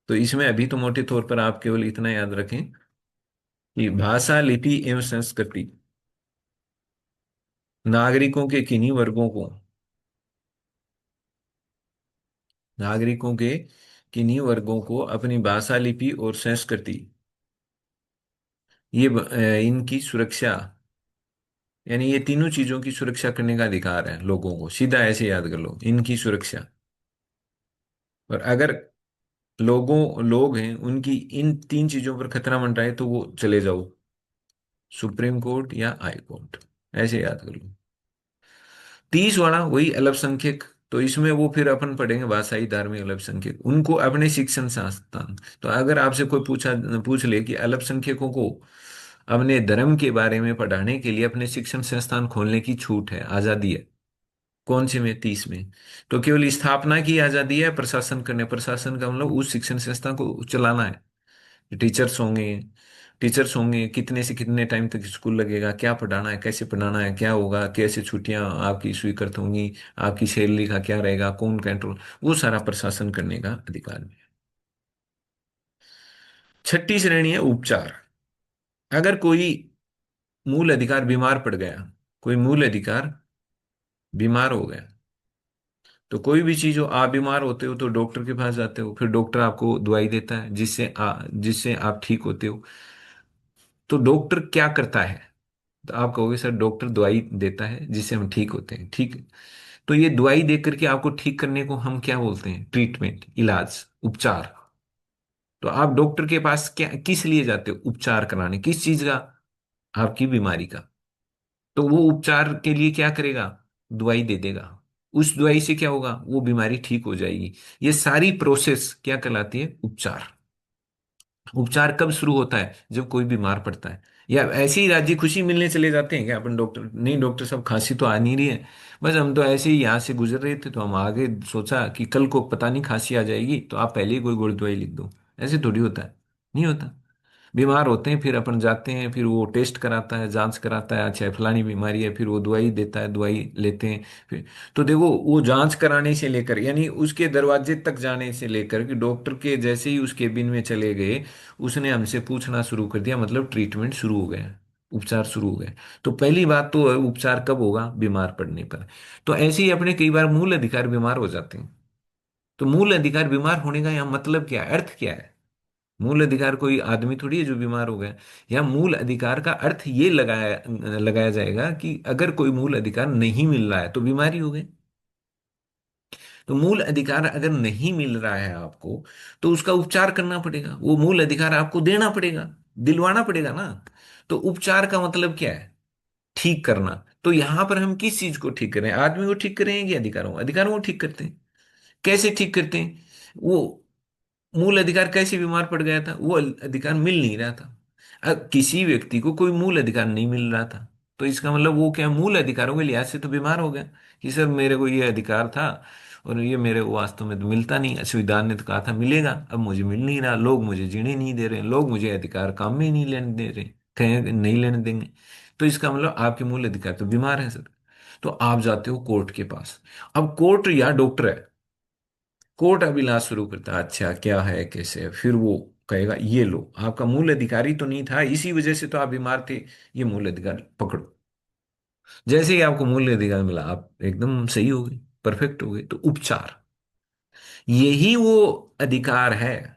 तो इसमें अभी तो मोटे तौर पर आप केवल इतना याद रखें कि भाषा, लिपि एवं संस्कृति नागरिकों के किन्हीं वर्गों को, नागरिकों के किन्हीं वर्गों को अपनी भाषा, लिपि और संस्कृति, इनकी सुरक्षा, यानी ये तीनों चीजों की सुरक्षा करने का अधिकार है लोगों को, सीधा ऐसे याद कर लो, इनकी सुरक्षा। और अगर लोग हैं उनकी इन तीन चीजों पर खतरा मंडराए तो वो चले जाओ सुप्रीम कोर्ट या हाई कोर्ट, ऐसे याद कर लो। 30 वाला वही अल्पसंख्यक, तो इसमें वो फिर अपन पढ़ेंगे भाषाई, धार्मिक, अल्पसंख्यक, उनको अपने शिक्षण संस्थान। तो अगर आपसे कोई पूछ ले कि अल्पसंख्यकों को अपने धर्म के बारे में पढ़ाने के लिए अपने शिक्षण संस्थान खोलने की छूट है, आजादी है, कौन से में? 30 में। तो केवल स्थापना की आजादी है, प्रशासन करने, प्रशासन का मतलब उस शिक्षण संस्था को चलाना है। टीचर्स होंगे, टीचर्स होंगे, कितने से कितने टाइम तक स्कूल लगेगा, क्या पढ़ाना है, कैसे पढ़ाना है, क्या होगा, कैसे छुट्टियां आपकी स्वीकृत होंगी, आपकी सैलरी का क्या रहेगा, कौन कंट्रोल, वो सारा प्रशासन करने का अधिकार भी है। छठी श्रेणी है उपचार। अगर कोई मूल अधिकार बीमार पड़ गया, कोई मूल अधिकार बीमार हो गया, तो कोई भी चीज हो, आप बीमार होते हो तो डॉक्टर के पास जाते हो, फिर डॉक्टर आपको दवाई देता है जिससे आप ठीक होते हो। तो डॉक्टर क्या करता है? तो आप कहोगे सर डॉक्टर दवाई देता है जिससे हम ठीक होते हैं, ठीक है। तो ये दवाई दे करके आपको ठीक करने को हम क्या बोलते हैं? ट्रीटमेंट, इलाज, उपचार। तो आप डॉक्टर के पास क्या किस लिए जाते हो? उपचार कराने, किस चीज का? आपकी बीमारी का। तो वो उपचार के लिए क्या करेगा? दवाई दे देगा। उस दवाई से क्या होगा? वो बीमारी ठीक हो जाएगी। ये सारी प्रोसेस क्या कहलाती है? उपचार। उपचार कब शुरू होता है? जब कोई बीमार पड़ता है। या ऐसे ही राजी खुशी मिलने चले जाते हैं क्या अपन डॉक्टर? नहीं, डॉक्टर साहब खांसी तो आ नहीं रही है, बस हम तो ऐसे ही यहाँ से गुजर रहे थे तो हम आगे सोचा कि कल को पता नहीं खांसी आ जाएगी तो आप पहले ही कोई गोली दवाई लिख दो। ऐसे थोड़ी होता है। नहीं होता। बीमार होते हैं, फिर अपन जाते हैं, फिर वो टेस्ट कराता है, जांच कराता है, अच्छा फलानी बीमारी है, फिर वो दवाई देता है, दवाई लेते हैं। फिर तो देखो, वो जांच कराने से लेकर, यानी उसके दरवाजे तक जाने से लेकर कि डॉक्टर के जैसे ही उस केबिन में चले गए, उसने हमसे पूछना शुरू कर दिया, मतलब ट्रीटमेंट शुरू हो गया, उपचार शुरू हो गए। तो पहली बात तो है, उपचार कब होगा? बीमार पड़ने पर। तो ऐसे ही अपने कई बार मूल अधिकार बीमार हो जाते हैं। तो मूल अधिकार बीमार होने का यहाँ मतलब क्या है, अर्थ क्या है? मूल अधिकार कोई आदमी थोड़ी है जो बीमार हो गया। या मूल अधिकार का अर्थ ये लगाया लगाया जाएगा कि अगर कोई मूल अधिकार नहीं मिल रहा है तो बीमारी हो गई। तो मूल अधिकार अगर नहीं मिल रहा है आपको, तो उसका उपचार करना पड़ेगा, वो मूल अधिकार आपको देना पड़ेगा, दिलवाना पड़ेगा ना। तो उपचार का मतलब क्या है? ठीक करना। तो यहां पर हम किस चीज को ठीक करें? आदमी को ठीक करें कि अधिकारों को ठीक करते हैं? कैसे ठीक करते हैं? वो मूल अधिकार कैसे बीमार पड़ गया था? वो अधिकार मिल नहीं रहा था। अब किसी व्यक्ति को कोई मूल अधिकार नहीं मिल रहा था, तो इसका मतलब वो क्या, मूल अधिकारों के लिहाज से तो बीमार हो गया कि सर मेरे को ये अधिकार था और ये मेरे को वास्तव में तो मिलता नहीं। संविधान ने तो कहा था मिलेगा, अब मुझे मिल नहीं रहा, लोग मुझे जीने नहीं दे रहे, लोग मुझे अधिकार काम में ही नहीं लेने दे रहे, कहें नहीं लेने देंगे। तो इसका मतलब आपके मूल अधिकार तो बीमार है सर। तो आप जाते हो कोर्ट के पास। अब कोर्ट या डॉक्टर है, कोर्ट अब इलाज शुरू करता है, अच्छा क्या है कैसे है, फिर वो कहेगा ये लो, आपका मूल अधिकारी तो नहीं था, इसी वजह से तो आप बीमार थे, ये मूल अधिकार पकड़ो। जैसे ही आपको मूल अधिकार मिला, आप एकदम सही हो गए, परफेक्ट हो गए। तो उपचार, यही वो अधिकार है।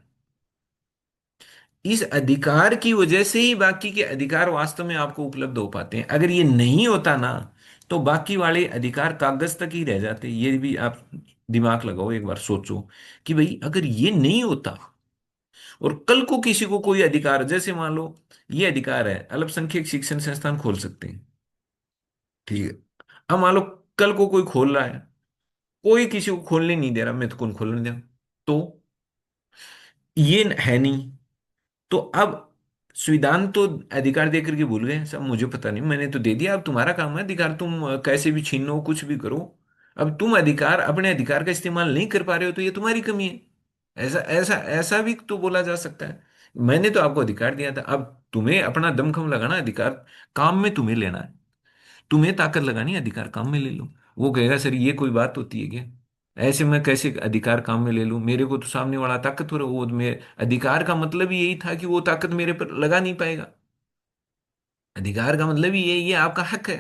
इस अधिकार की वजह से ही बाकी के अधिकार वास्तव में आपको उपलब्ध हो पाते हैं। अगर ये नहीं होता ना, तो बाकी वाले अधिकार कागज तक ही रह जाते। ये भी आप दिमाग लगाओ, एक बार सोचो कि भाई अगर ये नहीं होता और कल को किसी को कोई अधिकार, जैसे मान लो ये अधिकार है, अल्पसंख्यक शिक्षण संस्थान खोल सकते हैं, ठीक है। अब मान लो कल को कोई खोल रहा है, कोई किसी को खोलने नहीं दे रहा, मैं तो कौन खोलने दे? तो ये है नहीं। तो अब संविधान तो अधिकार देकर के भूल गए सब, मुझे पता नहीं, मैंने तो दे दिया, अब तुम्हारा काम है अधिकार, तुम कैसे भी छीनो, कुछ भी करो। अब तुम अधिकार, अपने अधिकार का इस्तेमाल नहीं कर पा रहे हो तो ये तुम्हारी कमी है। ऐसा ऐसा ऐसा भी तो बोला जा सकता है। मैंने तो आपको अधिकार दिया था, अब तुम्हें अपना दमखम लगाना, अधिकार काम में तुम्हें लेना है, तुम्हें ताकत लगानी है, अधिकार काम में ले लो। वो कहेगा सर ये कोई बात होती है क्या? ऐसे मैं कैसे अधिकार काम में ले लूं? मेरे को तो सामने वाला ताकतवर है, वो मेरे अधिकार का मतलब ही यही था कि वो ताकत मेरे पर लगा नहीं पाएगा। अधिकार का मतलब ही ये आपका हक है,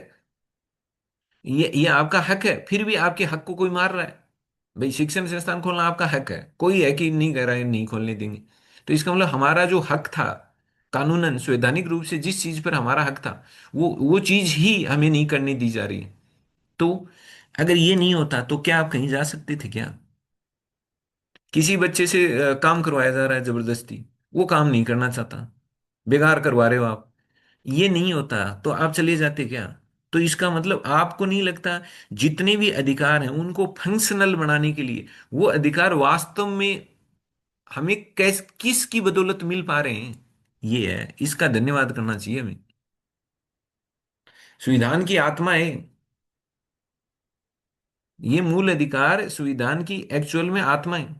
ये आपका हक है, फिर भी आपके हक को कोई मार रहा है। भाई शिक्षण संस्थान खोलना आपका हक है, कोई है कि नहीं कह रहा है नहीं खोलने देंगे। तो इसका मतलब हमारा जो हक था, कानूनन संवैधानिक रूप से जिस चीज पर हमारा हक था, वो चीज ही हमें नहीं करने दी जा रही है। तो अगर ये नहीं होता तो क्या आप कहीं जा सकते थे क्या? किसी बच्चे से काम करवाया जा रहा है जबरदस्ती, वो काम नहीं करना चाहता, बेकार करवा रहे हो आप, ये नहीं होता तो आप चले जाते क्या? तो इसका मतलब आपको नहीं लगता जितने भी अधिकार हैं उनको फंक्शनल बनाने के लिए, वो अधिकार वास्तव में हमें किस की बदौलत मिल पा रहे हैं? ये है, इसका धन्यवाद करना चाहिए हमें। संविधान की आत्मा है ये, मूल अधिकार संविधान की एक्चुअल में आत्मा है।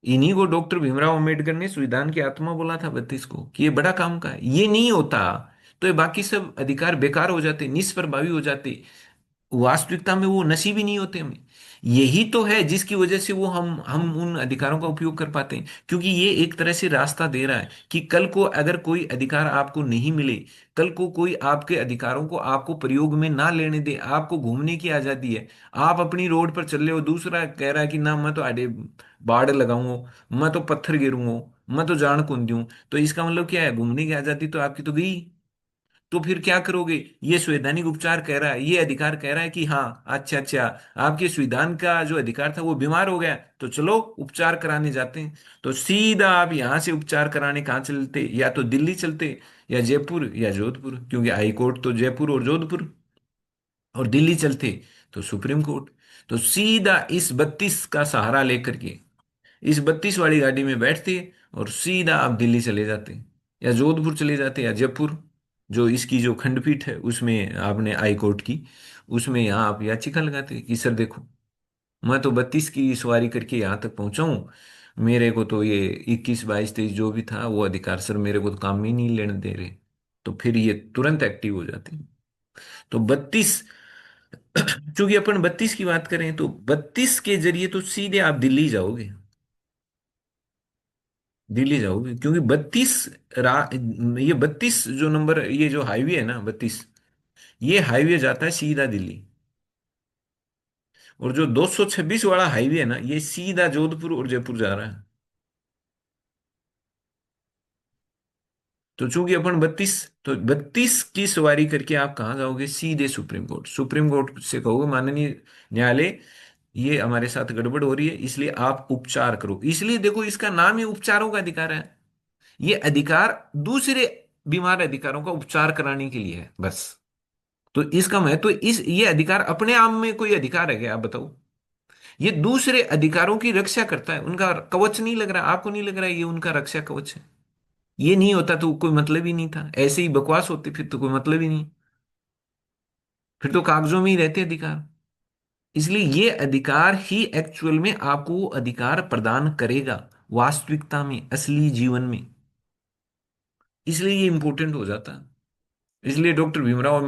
इन्हीं को डॉक्टर भीमराव अंबेडकर ने संविधान की आत्मा बोला था 32 को, कि ये बड़ा काम का है, ये नहीं होता तो ये बाकी सब अधिकार बेकार हो जाते, निष्प्रभावी हो जाते, वास्तविकता में वो नसीब ही नहीं होते हमें। यही तो है जिसकी वजह से वो हम उन अधिकारों का उपयोग कर पाते हैं, क्योंकि ये एक तरह से रास्ता दे रहा है कि कल को अगर कोई अधिकार आपको नहीं मिले, कल को कोई आपके अधिकारों को आपको प्रयोग में ना लेने दे, आपको घूमने की आजादी है, आप अपनी रोड पर चल रहे हो, दूसरा कह रहा है कि ना मैं तो आड़े बाड़ लगाऊंगा, मैं तो पत्थर गिरूंगा, मैं तो जान कूद दूं, तो इसका मतलब क्या है, घूमने की आजादी तो आपकी तो गई। तो फिर क्या करोगे? ये संवैधानिक उपचार कह रहा है, ये अधिकार कह रहा है कि हाँ अच्छा अच्छा, आपके संविधान का जो अधिकार था वो बीमार हो गया, तो चलो उपचार कराने जाते हैं। तो सीधा आप यहाँ से उपचार कराने कहाँ चलते? या तो दिल्ली चलते, या जयपुर या जोधपुर, क्योंकि हाई कोर्ट तो जयपुर और जोधपुर, और दिल्ली चलते तो सुप्रीम कोर्ट। तो सीधा इस 32 का सहारा लेकर के इस 32 वाली गाड़ी में बैठते और सीधा आप दिल्ली चले जाते, या जोधपुर चले जाते, या जयपुर, जो इसकी जो खंडपीठ है उसमें आपने हाई कोर्ट की, उसमें यहाँ आप याचिका लगाते कि सर देखो, मैं तो 32 की सवारी करके यहाँ तक पहुंचा हूँ, मेरे को तो ये 21 22 23 जो भी था वो अधिकार सर मेरे को तो काम ही नहीं लेने दे रहे। तो फिर ये तुरंत एक्टिव हो जाती। तो 32, चूंकि अपन 32 की बात करें तो 32 के जरिए तो सीधे आप दिल्ली जाओगे, दिल्ली जाओगे, क्योंकि ये 32 जो नंबर, ये जो हाईवे है ना 32, ये हाईवे जाता है सीधा दिल्ली। और जो 226 वाला हाईवे है ना, ये सीधा जोधपुर और जयपुर जा रहा है। तो चूंकि अपन 32, तो 32 की सवारी करके आप कहाँ जाओगे? सीधे सुप्रीम कोर्ट। सुप्रीम कोर्ट से कहोगे माननीय न्यायालय, ये हमारे साथ गड़बड़ हो रही है, इसलिए आप उपचार करो। इसलिए देखो, इसका नाम ही उपचारों का अधिकार है। ये अधिकार दूसरे बीमार अधिकारों का उपचार कराने के लिए है बस। तो इसका महत्व, इस ये अधिकार अपने आप में कोई अधिकार है क्या, आप बताओ? ये दूसरे अधिकारों की रक्षा करता है, उनका कवच नहीं लग रहा, आपको नहीं लग रहा है ये उनका रक्षा कवच है? ये नहीं होता तो कोई मतलब ही नहीं था, ऐसे ही बकवास होती फिर तो कोई मतलब ही नहीं, फिर तो कागजों में ही रहते अधिकार। इसलिए ये अधिकार ही एक्चुअल में आपको वो अधिकार प्रदान करेगा, वास्तविकता में, असली जीवन में। इसलिए ये इंपॉर्टेंट हो जाता है। इसलिए डॉक्टर भीमराव